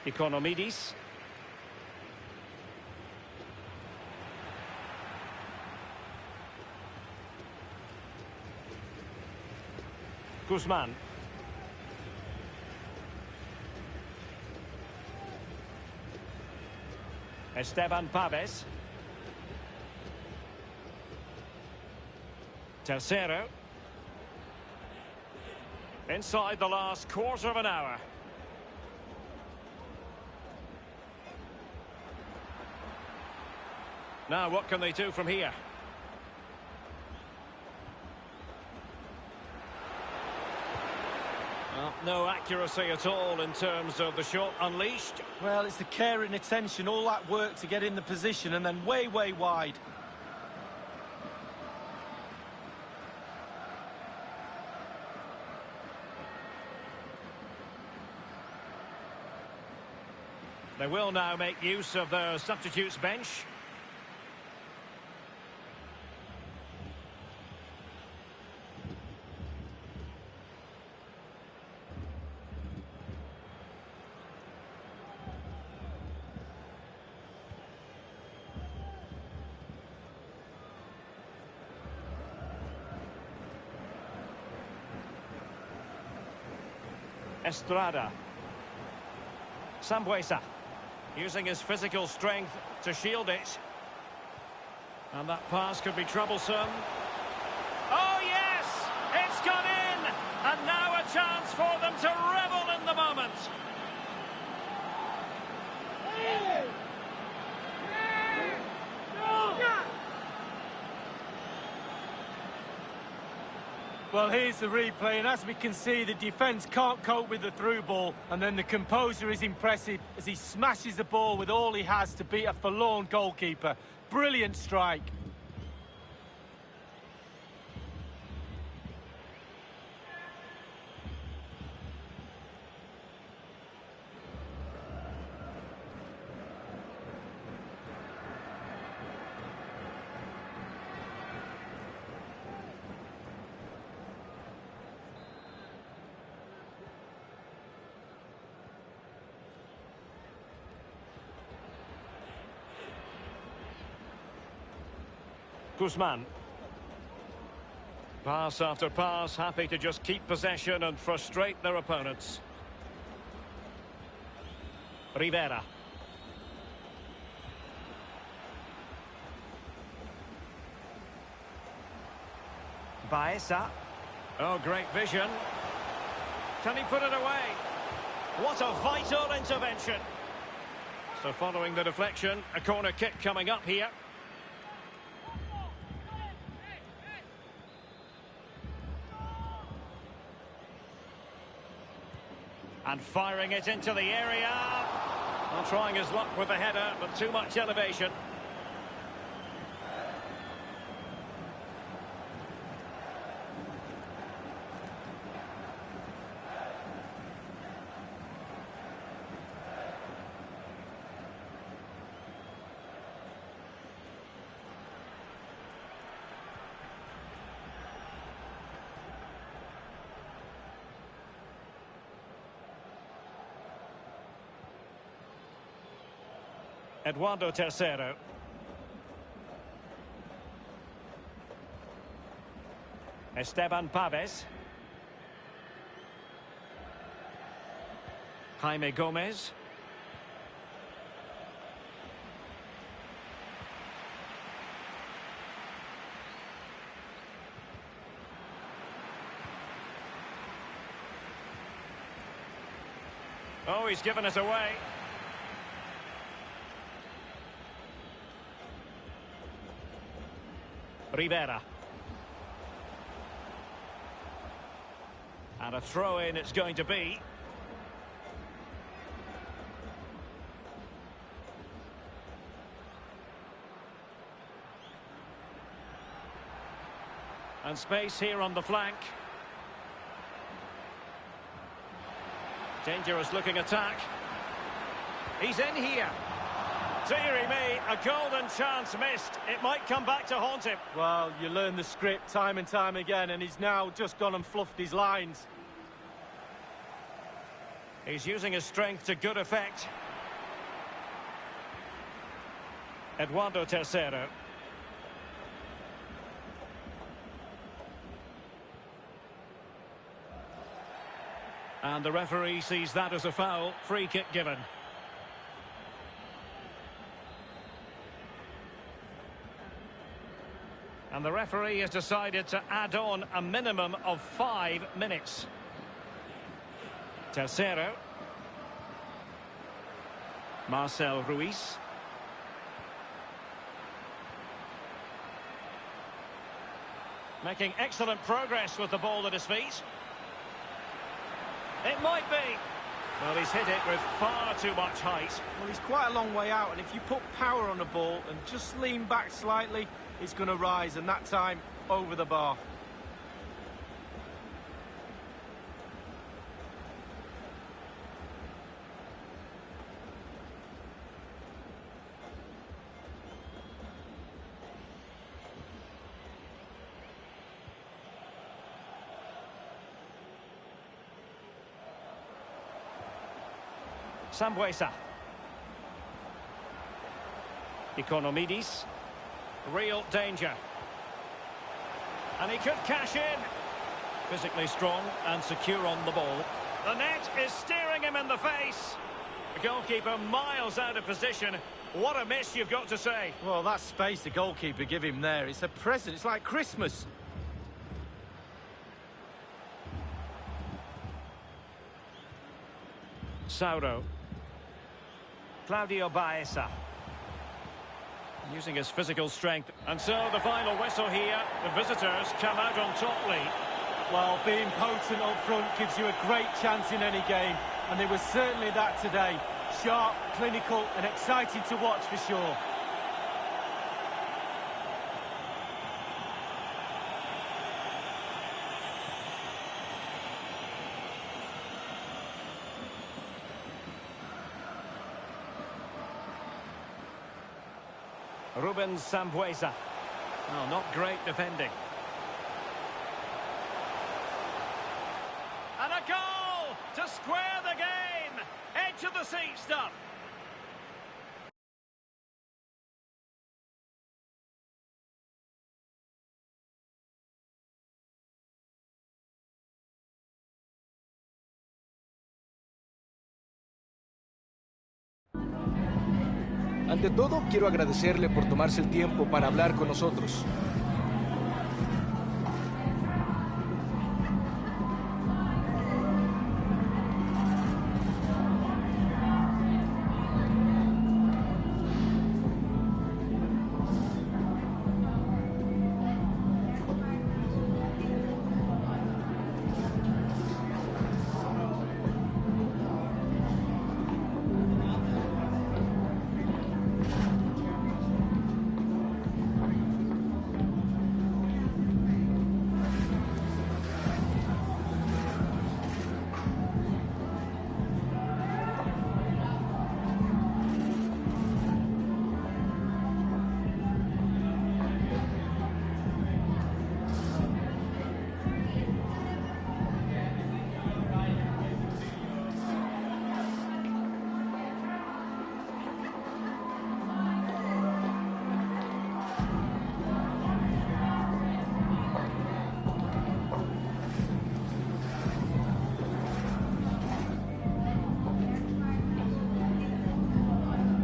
Speaker 1: Economidis. Guzman. Esteban Paves. Tercero. Inside the last quarter of an hour. Now, what can they do from here? Well, no accuracy at all in terms of the shot unleashed.
Speaker 2: Well, it's the care and attention, all that work to get in the position, and then way, way wide.
Speaker 1: They will now make use of their substitutes bench. Estrada. Sambuesa, using his physical strength to shield it. And that pass could be troublesome. Oh, yes! It's gone in! And now a chance for them to revel in the moment.
Speaker 2: Well, here's the replay, and as we can see, the defence can't cope with the through ball, and then the composure is impressive as he smashes the ball with all he has to beat a forlorn goalkeeper. Brilliant strike.
Speaker 1: Guzman. Pass after pass, happy to just keep possession and frustrate their opponents. Rivera. Baeza. Oh, great vision. Can he put it away? What a vital intervention. So following the deflection, a corner kick coming up here. And firing it into the area. Well, trying his luck with the header, but too much elevation. Eduardo Tercero. Esteban Paves. Jaime Gomez. Oh, he's given us away. Rivera. And a throw-in it's going to be. And space here on the flank. Dangerous looking attack. He's in here. Dearie me, a golden chance missed. It might come back to haunt him.
Speaker 2: Well, you learn the script time and time again, and he's now just gone and fluffed his lines.
Speaker 1: He's using his strength to good effect. Eduardo Tercero. And the referee sees that as a foul. Free kick given. And the referee has decided to add on a minimum of 5 minutes. Tercero. Marcel Ruiz. Making excellent progress with the ball at his feet. It might be. Well, he's hit it with far too much height.
Speaker 2: Well, he's quite a long way out, and if you put power on the ball and just lean back slightly, it's going to rise, and that time, over the bar.
Speaker 1: Sambuesa. Economidis. Real danger. And he could cash in. Physically strong and secure on the ball. The net is staring him in the face. The goalkeeper miles out of position. What a miss, you've got to say.
Speaker 2: Well, that space the goalkeeper give him there, it's a present. It's like Christmas.
Speaker 1: Sauro. Claudio Baeza. Using his physical strength. And so the final whistle here. The visitors come out on top lead.
Speaker 2: Well, being potent up front gives you a great chance in any game. And it was certainly that today. Sharp, clinical and exciting to watch for sure.
Speaker 1: Ruben Sambuesa. Oh, not great defending. And a goal to square the game. Edge of the seat stuff.
Speaker 3: Ante todo, quiero agradecerle por tomarse el tiempo para hablar con nosotros.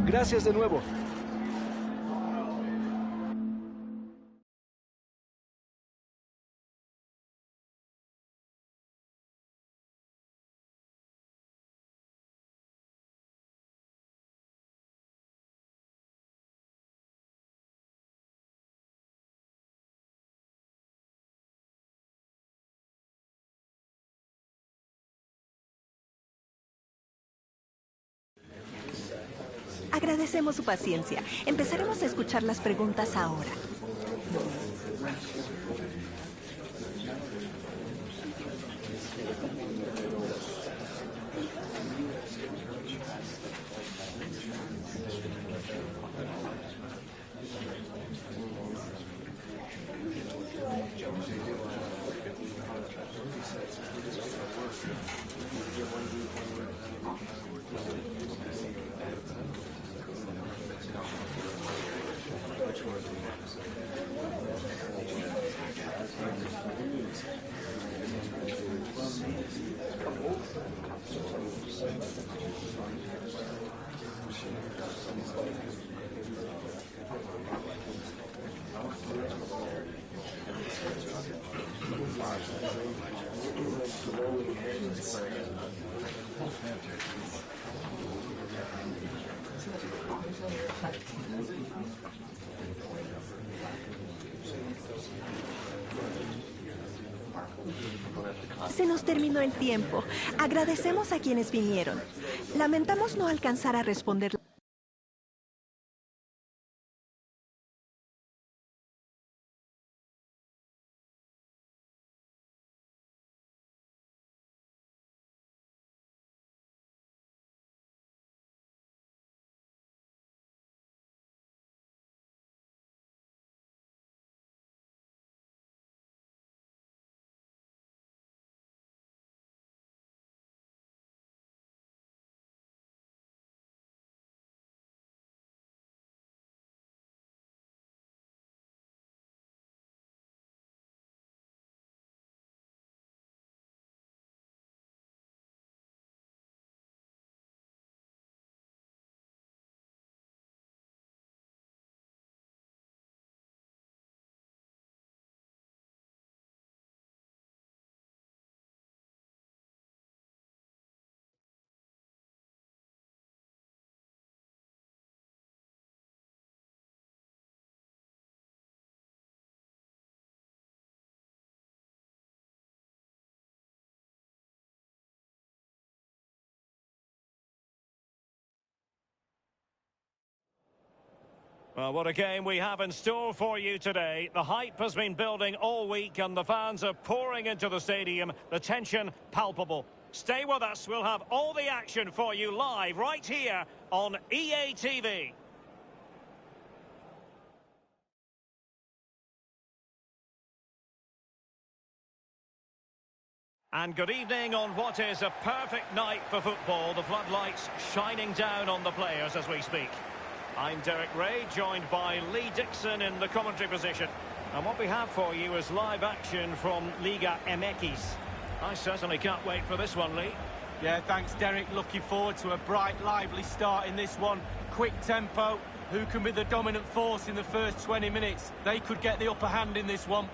Speaker 3: Gracias de nuevo.
Speaker 4: Agradecemos su paciencia. Empezaremos a escuchar las preguntas ahora. Se nos terminó el tiempo. Agradecemos a quienes vinieron. Lamentamos no alcanzar a responder.
Speaker 1: Well, what a game we have in store for you today. The hype has been building all week and the fans are pouring into the stadium. The tension palpable. Stay with us. We'll have all the action for you live right here on EA TV. And good evening on what is a perfect night for football. The floodlights shining down on the players as we speak. I'm Derek Ray, joined by Lee Dixon in the commentary position. And what we have for you is live action from Liga MX. I certainly can't wait for this one, Lee.
Speaker 2: Yeah, thanks, Derek. Looking forward to a bright, lively start in this one. quick tempo. Who can be the dominant force in the first 20 minutes? They could get the upper hand in this one.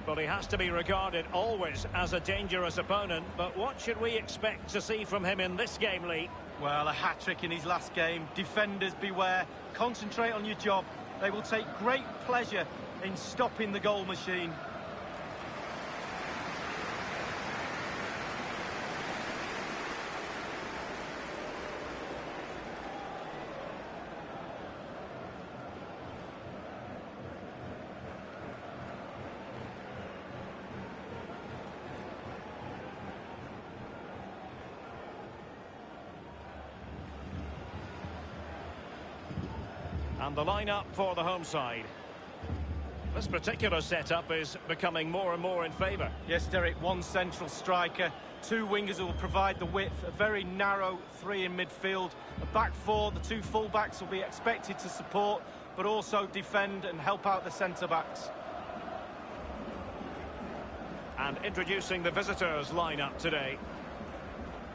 Speaker 1: Well, he has to be regarded always as a dangerous opponent, but what should we expect to see from him in this game, Lee?
Speaker 2: Well, a hat-trick in his last game. Defenders, beware. Concentrate on your job. They will take great pleasure in stopping the goal machine.
Speaker 1: And the lineup for the home side. This particular setup is becoming more and more in favour.
Speaker 2: Yes, Derek, one central striker, two wingers who will provide the width, a very narrow three in midfield, a back four, the two full-backs will be expected to support, but also defend and help out the centre-backs.
Speaker 1: And introducing the visitors' lineup today.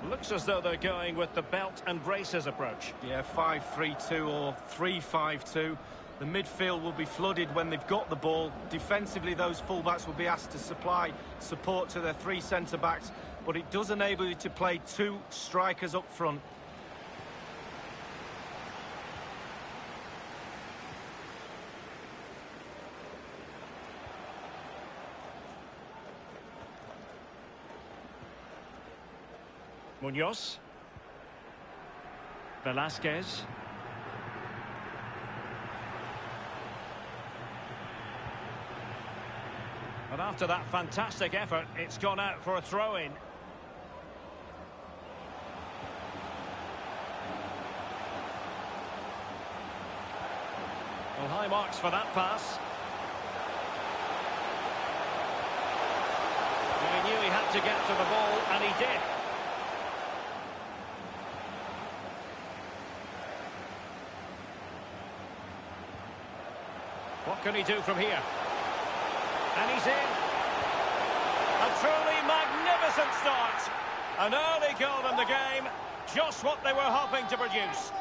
Speaker 1: Looks as though they're going with the belt and braces approach.
Speaker 2: Yeah, 5-3-2 or 3-5-2. The midfield will be flooded when they've got the ball. Defensively, those fullbacks will be asked to supply support to their three centre-backs, but it does enable you to play two strikers up front.
Speaker 1: Munoz. Velasquez. But after that fantastic effort, it's gone out for a throw-in. Well, high marks for that pass. Well, he knew he had to get to the ball, and he did. What can he do from here? And he's in. A truly magnificent start. An early goal in the game. Just what they were hoping to produce.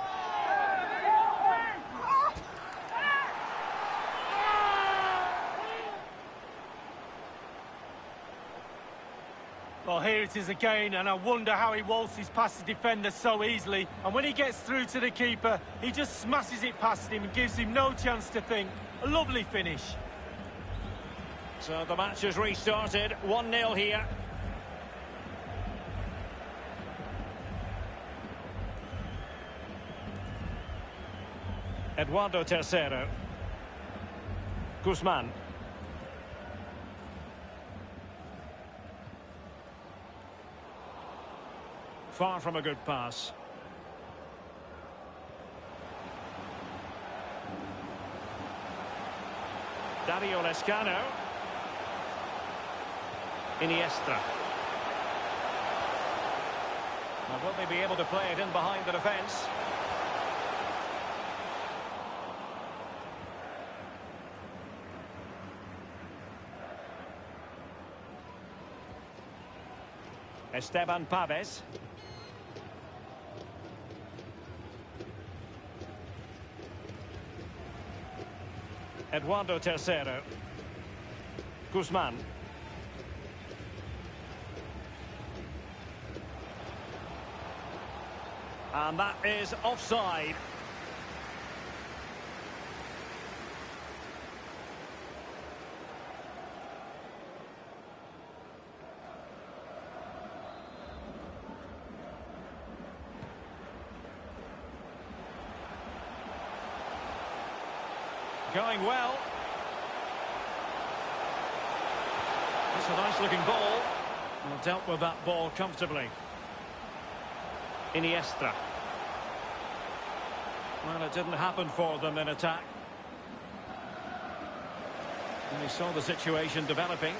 Speaker 2: Well, here it is again, and I wonder how he waltzes past the defender so easily. And when he gets through to the keeper, he just smashes it past him and gives him no chance to think. A lovely finish.
Speaker 1: So the match has restarted. 1-0 here. Eduardo Tercero. Guzman. Far from a good pass. Dario Lescano. Iniesta. Now, will they be able to play it in behind the defence? Esteban Paves. Eduardo Tercero. Guzman. And that is offside. Going well. It's a nice looking ball. Well, dealt with that ball comfortably. Iniesta. Well, it didn't happen for them in attack. And he saw the situation developing.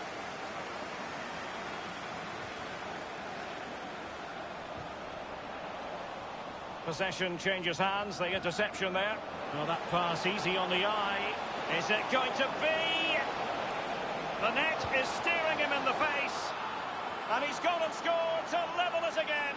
Speaker 1: Possession changes hands, the interception there. Well, that pass easy on the eye. Is it going to be? The net is staring him in the face. And he's gone and scored to level us again.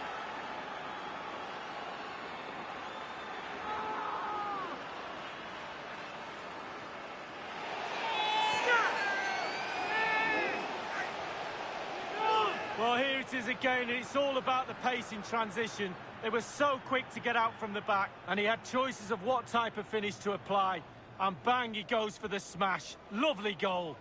Speaker 2: it is again, and it's all about the pace in transition. They were so quick to get out from the back, and he had choices of what type of finish to apply. And bang, he goes for the smash. Lovely goal.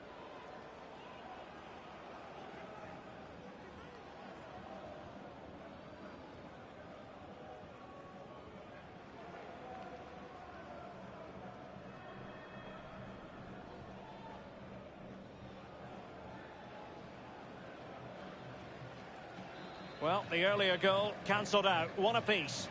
Speaker 1: Well, the earlier goal cancelled out. One apiece.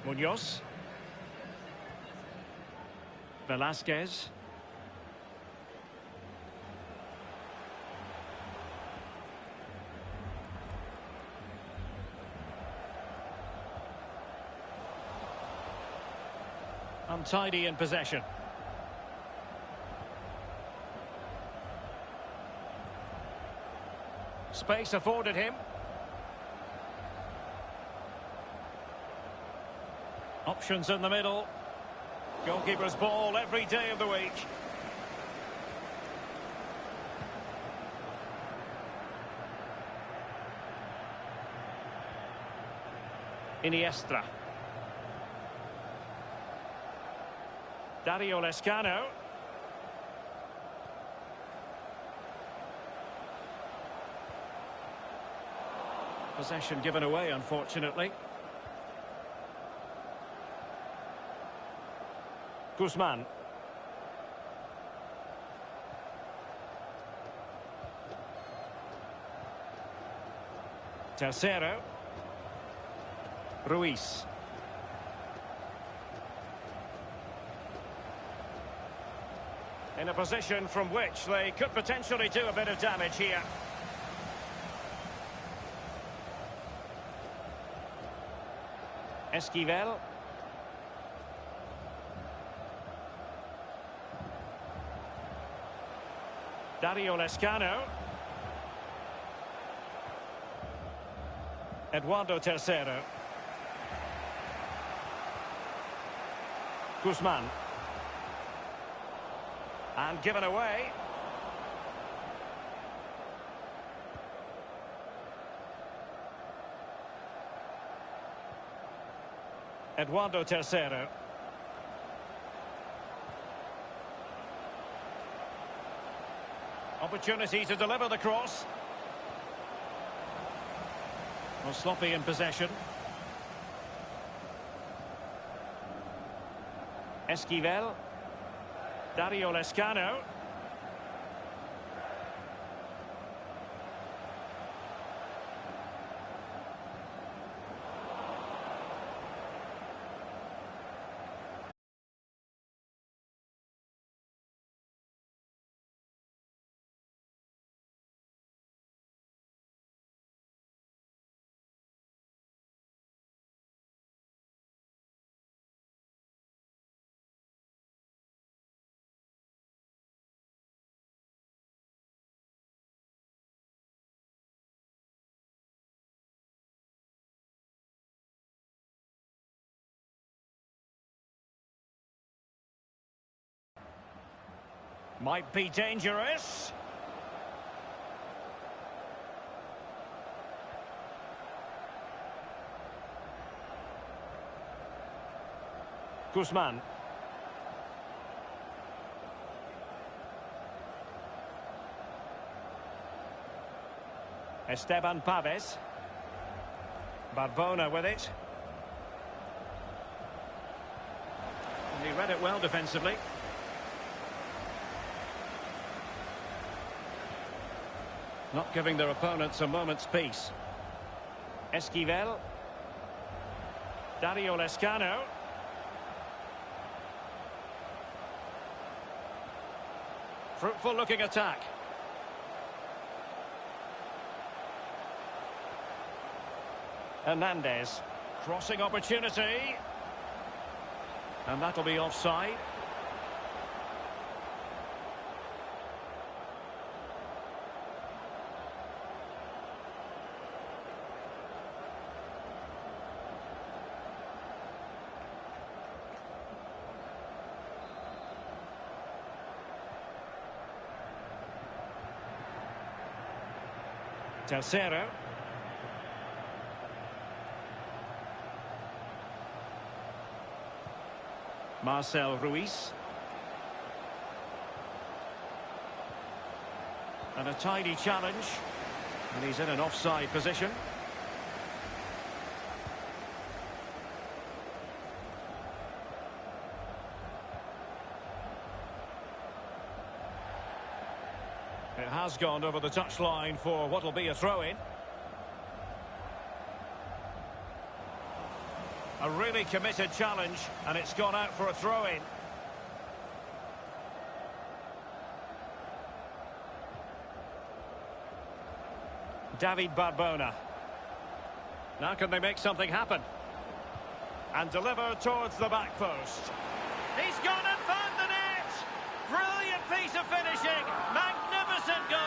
Speaker 1: Munoz. Velasquez. Untidy in possession. Space afforded him. Options in the middle. Goalkeeper's ball every day of the week. Iniesta. Dario Lescano. Possession given away, unfortunately. Guzman. Tercero. Ruiz. In a position from which they could potentially do a bit of damage here. Esquivel. Dario Lescano. Eduardo Tercero. Guzman. And given away. Eduardo Tercero. Opportunity to deliver the cross. Well, sloppy in possession. Esquivel. Dario Lescano. Might be dangerous. Guzman. Esteban Paves. Barbona with it. And he read it well defensively. Not giving their opponents a moment's peace. Esquivel. Dario Lescano. Fruitful looking attack. Hernandez. Crossing opportunity. And that'll be offside. Tercero. Marcel Ruiz. And a tidy challenge. And he's in an offside position. It has gone over the touchline for what will be a throw-in. A really committed challenge, and it's gone out for a throw-in. David Barbona. Now can they make something happen? And deliver towards the back post. He's gone and found the net! Brilliant piece of finishing! Magnificent goal!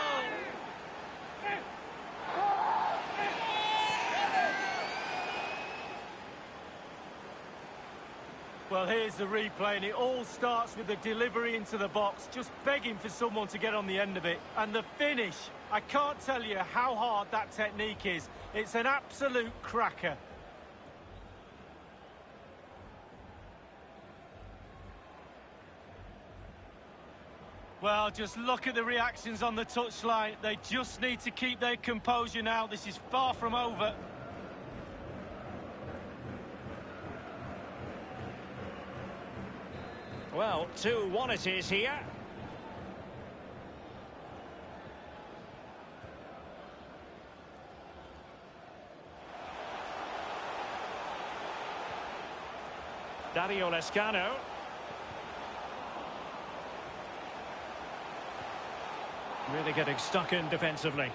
Speaker 2: Well, here's the replay, and it all starts with the delivery into the box, just begging for someone to get on the end of it. And the finish, I can't tell you how hard that technique is. It's an absolute cracker. Well, just look at the reactions on the touchline. They just need to keep their composure now. This is far from over.
Speaker 1: Well, 2-1 it is here. Dario Lescano. Really getting stuck in defensively.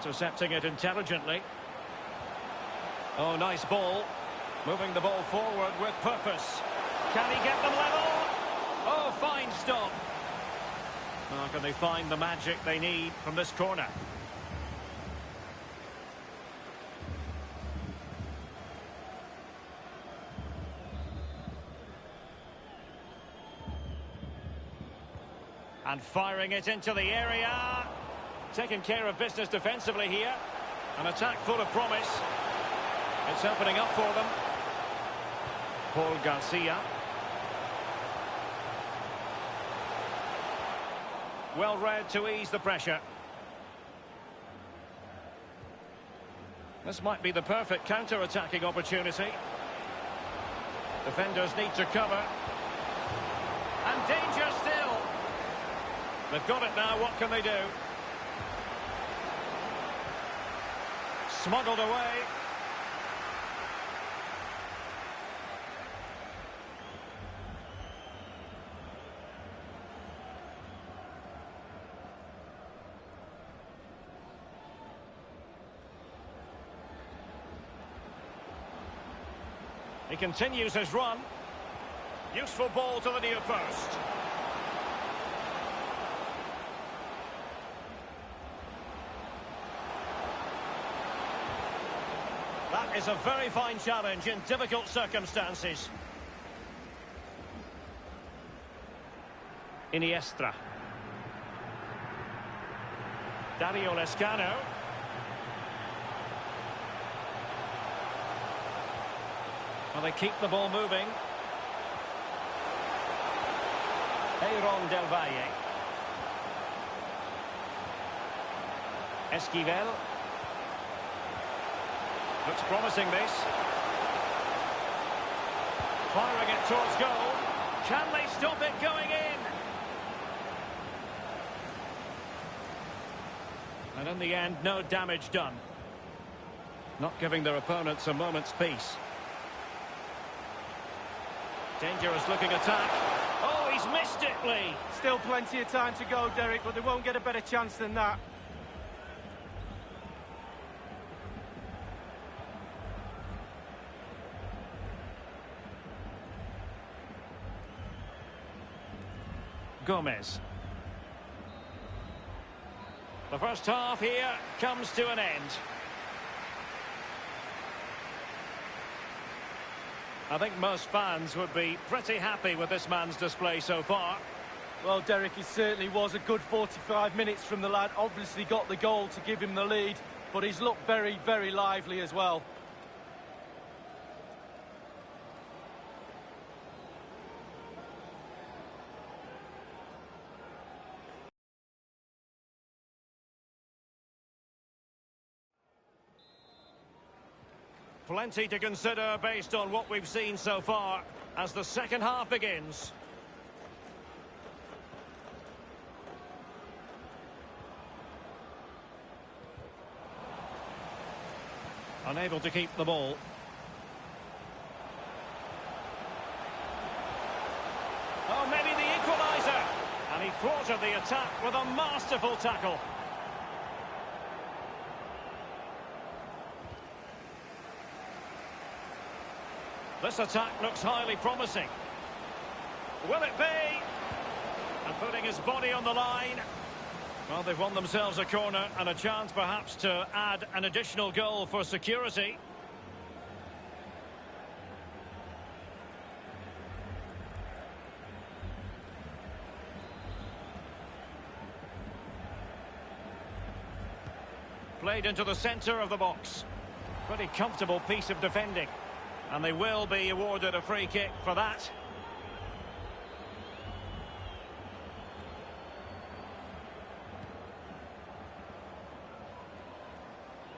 Speaker 1: Intercepting it intelligently. Oh, nice ball. Moving the ball forward with purpose. Can he get them level? Oh, fine stop. How can they find the magic they need from this corner? And firing it into the area. Taking care of business defensively here. An attack full of promise. It's opening up for them. Paul Garcia. Well read to ease the pressure. This might be the perfect counter-attacking opportunity. Defenders need to cover. And danger still. They've got it now, what can they do? Smuggled away. He continues his run. Useful ball to the near post. That is a very fine challenge in difficult circumstances. Iniestra. Dario Lescano. Well, they keep the ball moving. Aaron Del Valle. Esquivel. Looks promising, this. Firing it towards goal. Can they stop it going in? And in the end, no damage done. Not giving their opponents a moment's peace. Dangerous looking attack. Oh, he's missed it, Lee.
Speaker 2: Still plenty of time to go, Derek, but they won't get a better chance than that.
Speaker 1: Gomez. The first half here comes to an end. I think most fans would be pretty happy with this man's display so far.
Speaker 2: Well, Derek, it certainly was a good 45 minutes from the lad. Obviously got the goal to give him the lead, but he's looked very, very lively as well.
Speaker 1: Plenty to consider based on what we've seen so far as the second half begins. Unable to keep the ball. Oh, maybe the equaliser. And he thwarted the attack with a masterful tackle. This attack looks highly promising. Will it be? And putting his body on the line. Well, they've won themselves a corner and a chance perhaps to add an additional goal for security. Played into the centre of the box. Pretty comfortable piece of defending. And they will be awarded a free kick for that.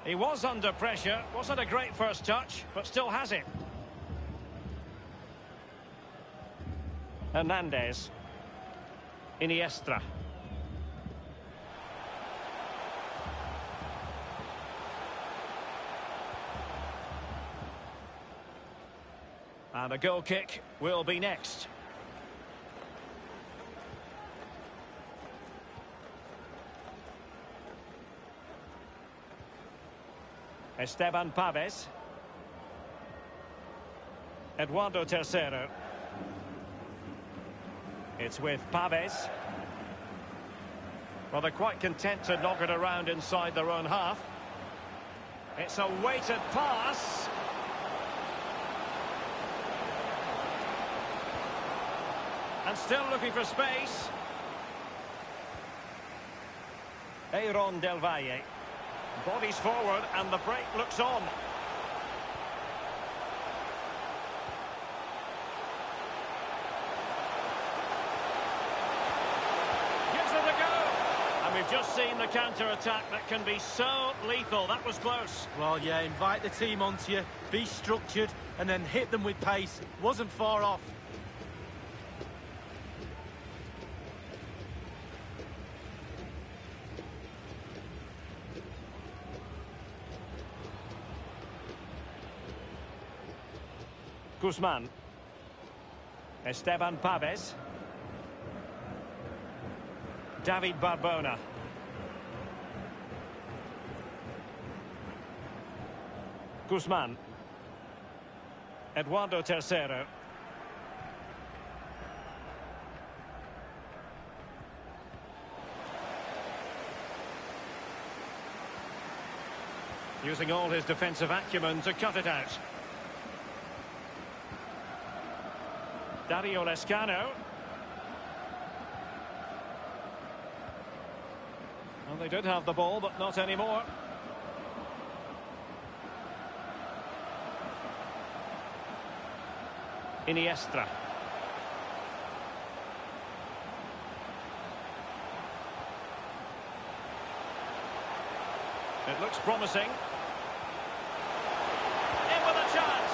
Speaker 1: He was under pressure. Wasn't a great first touch, but still has it. Hernandez. Iniesta. And a goal kick will be next. Esteban Paves. Eduardo Tercero. It's with Paves. Well, they're quite content to knock it around inside their own half. It's a weighted pass. And still looking for space. Aaron Del Valle. Bodies forward and the break looks on. Gives it a go. And we've just seen the counter-attack that can be so lethal. That was close.
Speaker 2: Well, yeah, invite the team onto you, be structured, and then hit them with pace. Wasn't far off.
Speaker 1: Guzman. Esteban Paves. David Barbona. Guzman. Eduardo Tercero. Using all his defensive acumen to cut it out. Dario Lescano. Well, they did have the ball, but not anymore. Iniesta. It looks promising. In with a chance.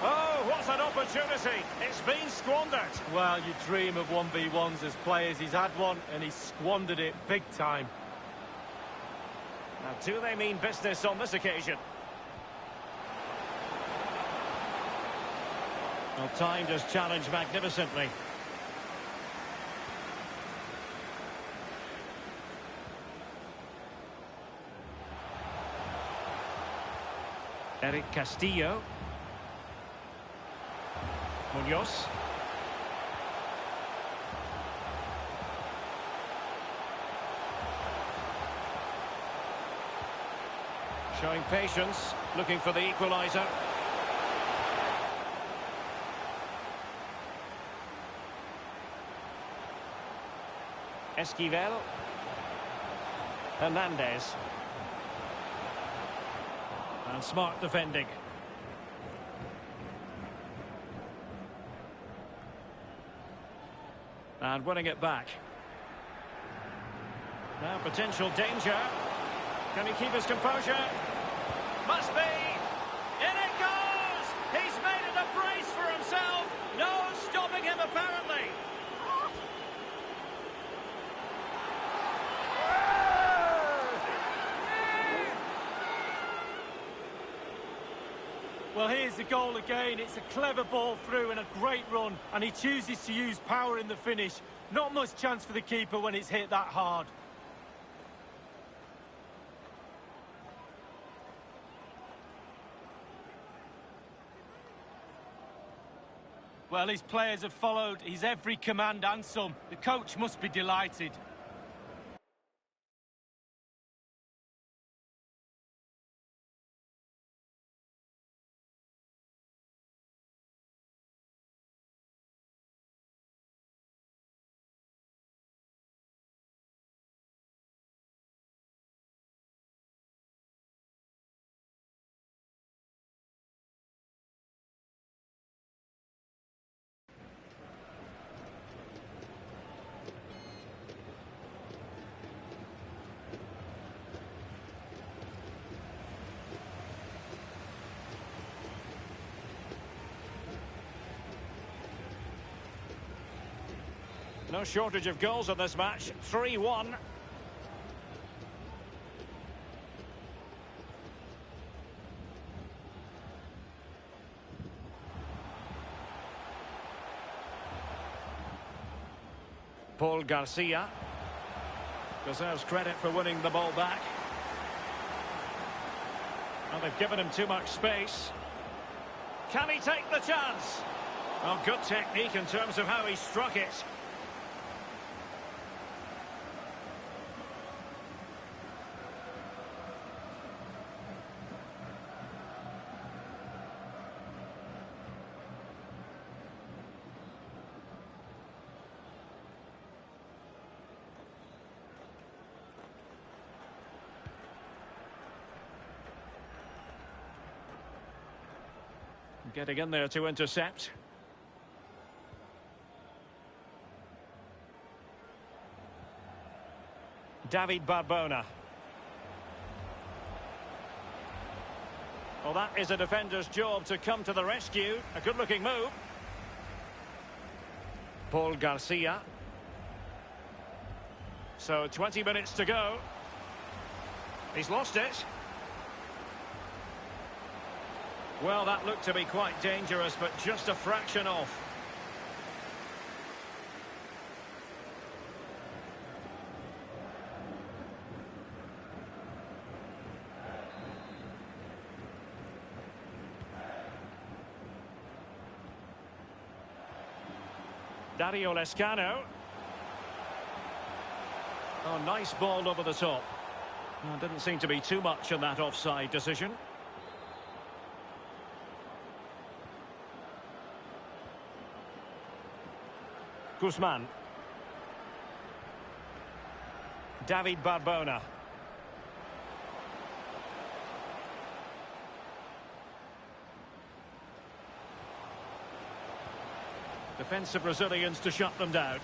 Speaker 1: Oh, what an opportunity. It's been squandered.
Speaker 2: Well, you dream of 1v1s as players. He's had one and he's squandered it big time.
Speaker 1: Now, do they mean business on this occasion? Well, timed his challenge magnificently. Eric Castillo. Munoz. Showing patience, looking for the equaliser. Esquivel. Hernandez. And smart defending. And winning it back. Now potential danger. Can he keep his composure? Must be! In it goes! He's made it a brace for himself! No stopping him apparently!
Speaker 2: Well, here's the goal again. It's a clever ball through and a great run, and he chooses to use power in the finish. Not much chance for the keeper when it's hit that hard. Well, his players have followed his every command and some. The coach must be delighted.
Speaker 1: No shortage of goals in this match. 3-1. Paul Garcia deserves credit for winning the ball back. Well, they've given him too much space. Can he take the chance? Well, good technique in terms of how he struck it. Getting in there to intercept. David Barbona. Well, that is a defender's job to come to the rescue. A good-looking move. Paul Garcia. So 20 minutes to go. He's lost it. Well, that looked to be quite dangerous, but just a fraction off. Dario Lescano. Oh, nice ball over the top. Well, didn't seem to be too much in that offside decision. Guzman. David Barbona. Defensive Brazilians to shut them down.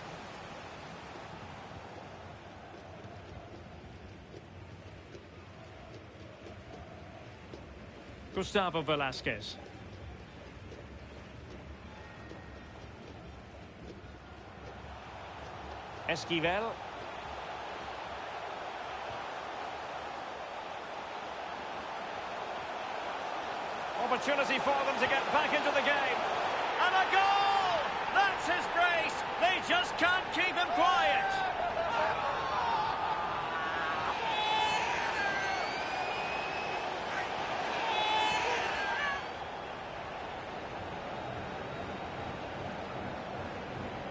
Speaker 1: Gustavo Velasquez. Esquivel. Opportunity for them to get back into the game. And a goal! That's his brace. They just can't keep him quiet.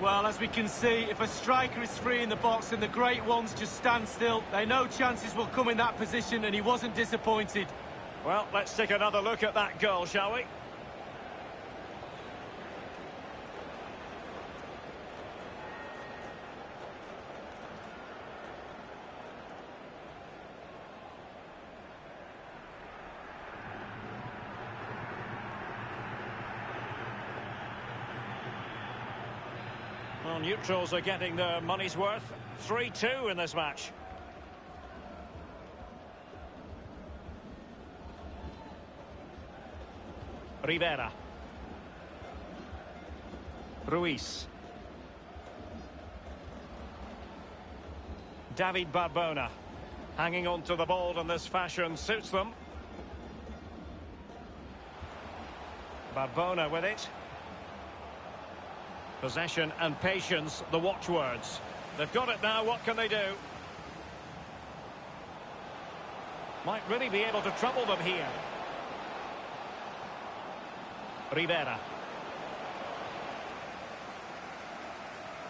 Speaker 2: Well, as we can see, if a striker is free in the box and the great ones just stand still, they know chances will come in that position, and he wasn't disappointed.
Speaker 1: Well, let's take another look at that goal, shall we? Well, neutrals are getting their money's worth. 3-2 in this match. Rivera. Ruiz. David Barbona. Hanging on to the ball in this fashion suits them. Barbona with it. Possession and patience, the watchwords. They've got it now, what can they do? Might really be able to trouble them here. Rivera.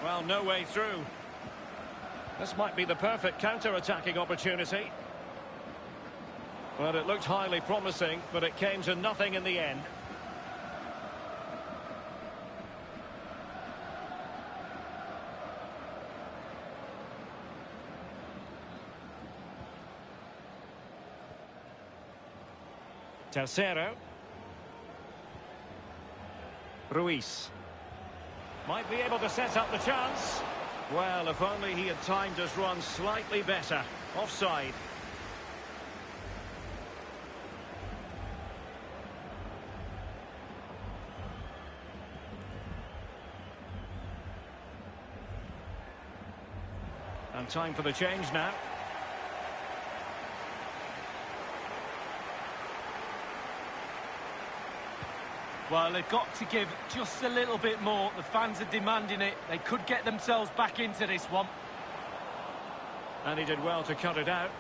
Speaker 1: Well, no way through. This might be the perfect counter-attacking opportunity. Well, it looked highly promising, but it came to nothing in the end. Tercero. Ruiz. Might be able to set up the chance. Well, if only he had timed his run slightly better. Offside. And time for the change now.
Speaker 2: Well, they've got to give just a little bit more. The fans are demanding it. They could get themselves back into this one.
Speaker 1: And he did well to cut it out.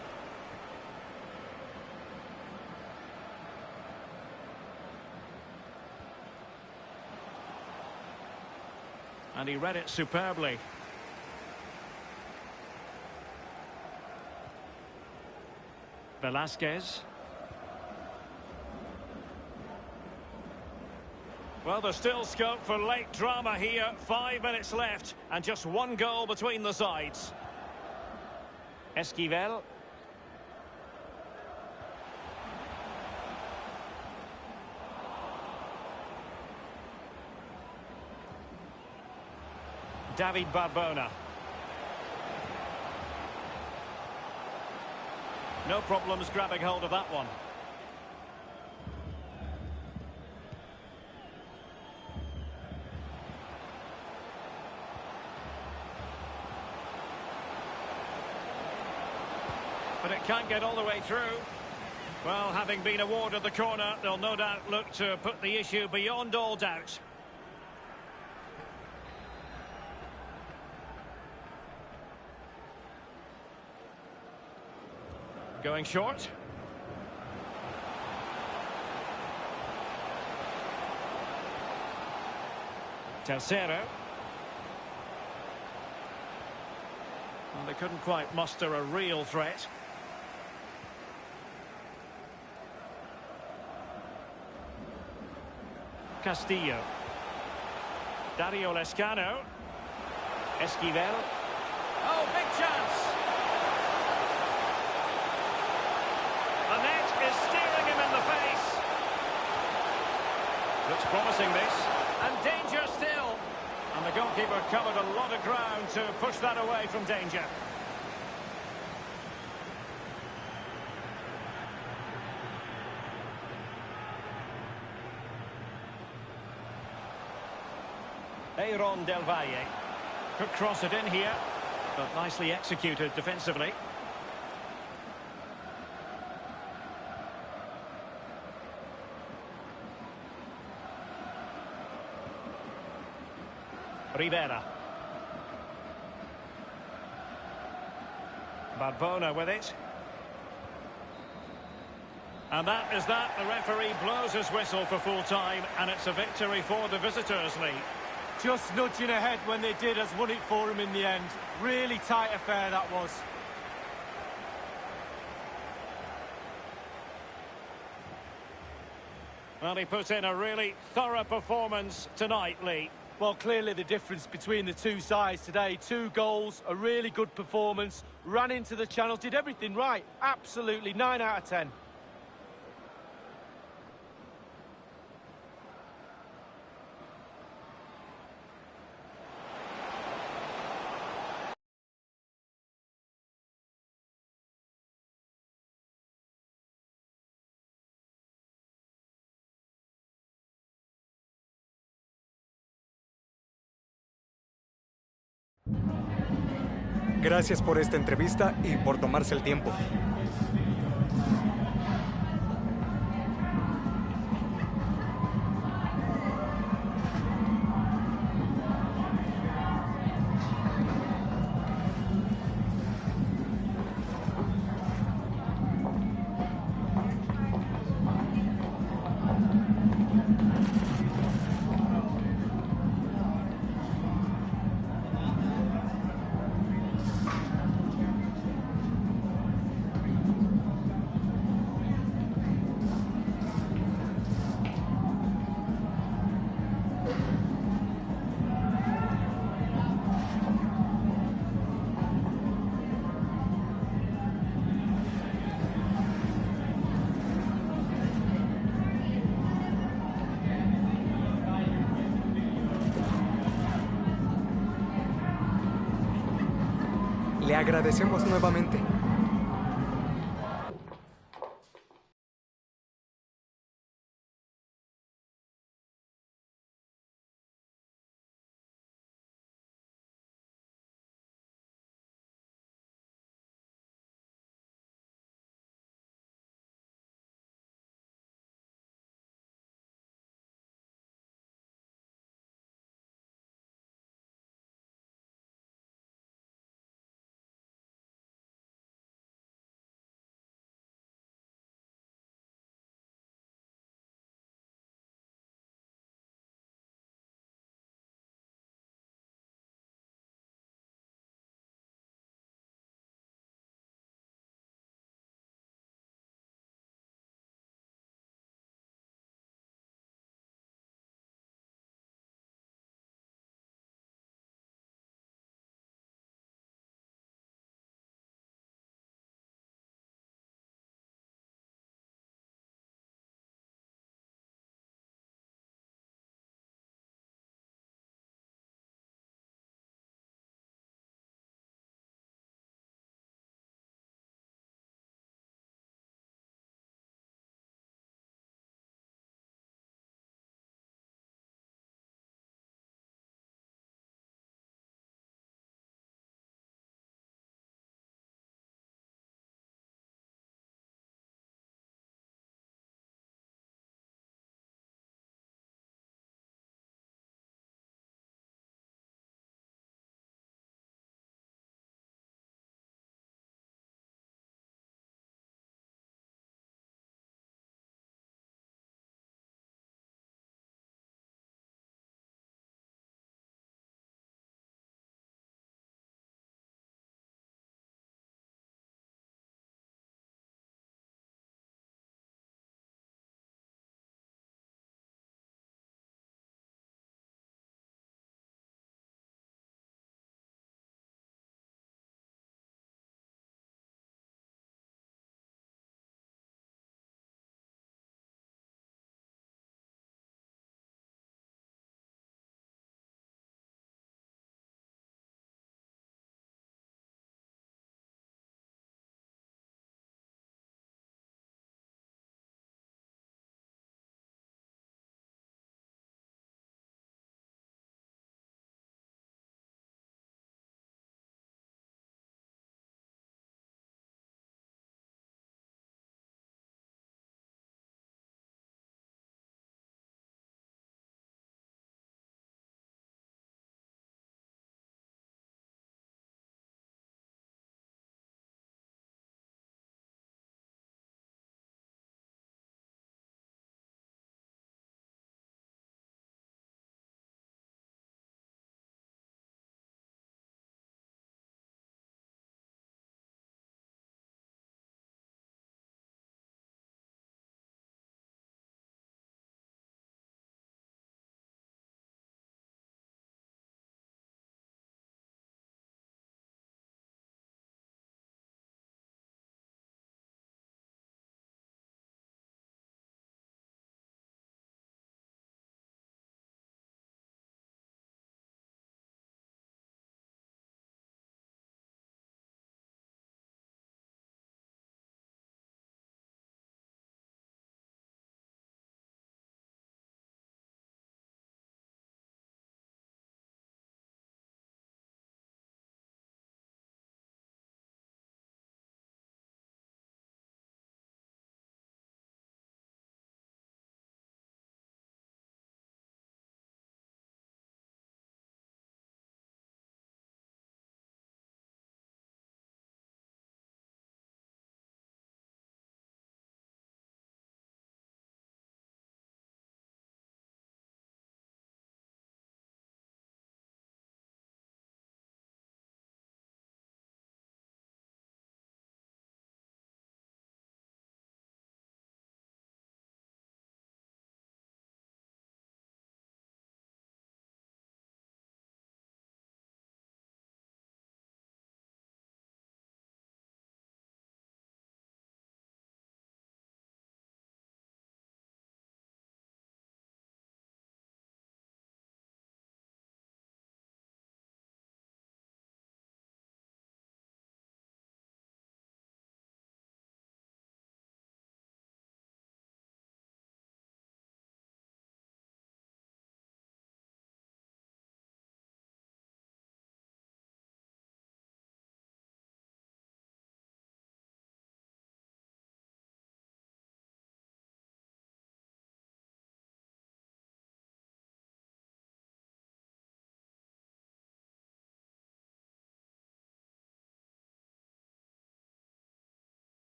Speaker 1: And he read it superbly. Velasquez. Well, there's still scope for late drama here. 5 minutes left and just one goal between the sides. Esquivel. David Barbona. No problems grabbing hold of that one. But it can't get all the way through. Well, having been awarded the corner, they'll no doubt look to put the issue beyond all doubt. Going short. Tercero. Well, they couldn't quite muster a real threat. Castillo. Dario Lescano. Esquivel. Oh, big chance! The net is steering him in the face. Looks promising, this. And danger still. And the goalkeeper covered a lot of ground to push that away from danger. Aaron Del Valle could cross it in here, but nicely executed defensively. Rivera. Barbona with it. And that is that. The referee blows his whistle for full time, and it's a victory for the visitors' league.
Speaker 2: Just nudging ahead when they did has won it for him in the end. Really tight affair that was.
Speaker 1: Well, he put in a really thorough performance tonight, Lee.
Speaker 2: Well, clearly the difference between the two sides today. 2 goals, a really good performance, ran into the channel, did everything right. Absolutely, 9 out of 10.
Speaker 5: Gracias por esta entrevista y por tomarse el tiempo. Le agradecemos nuevamente.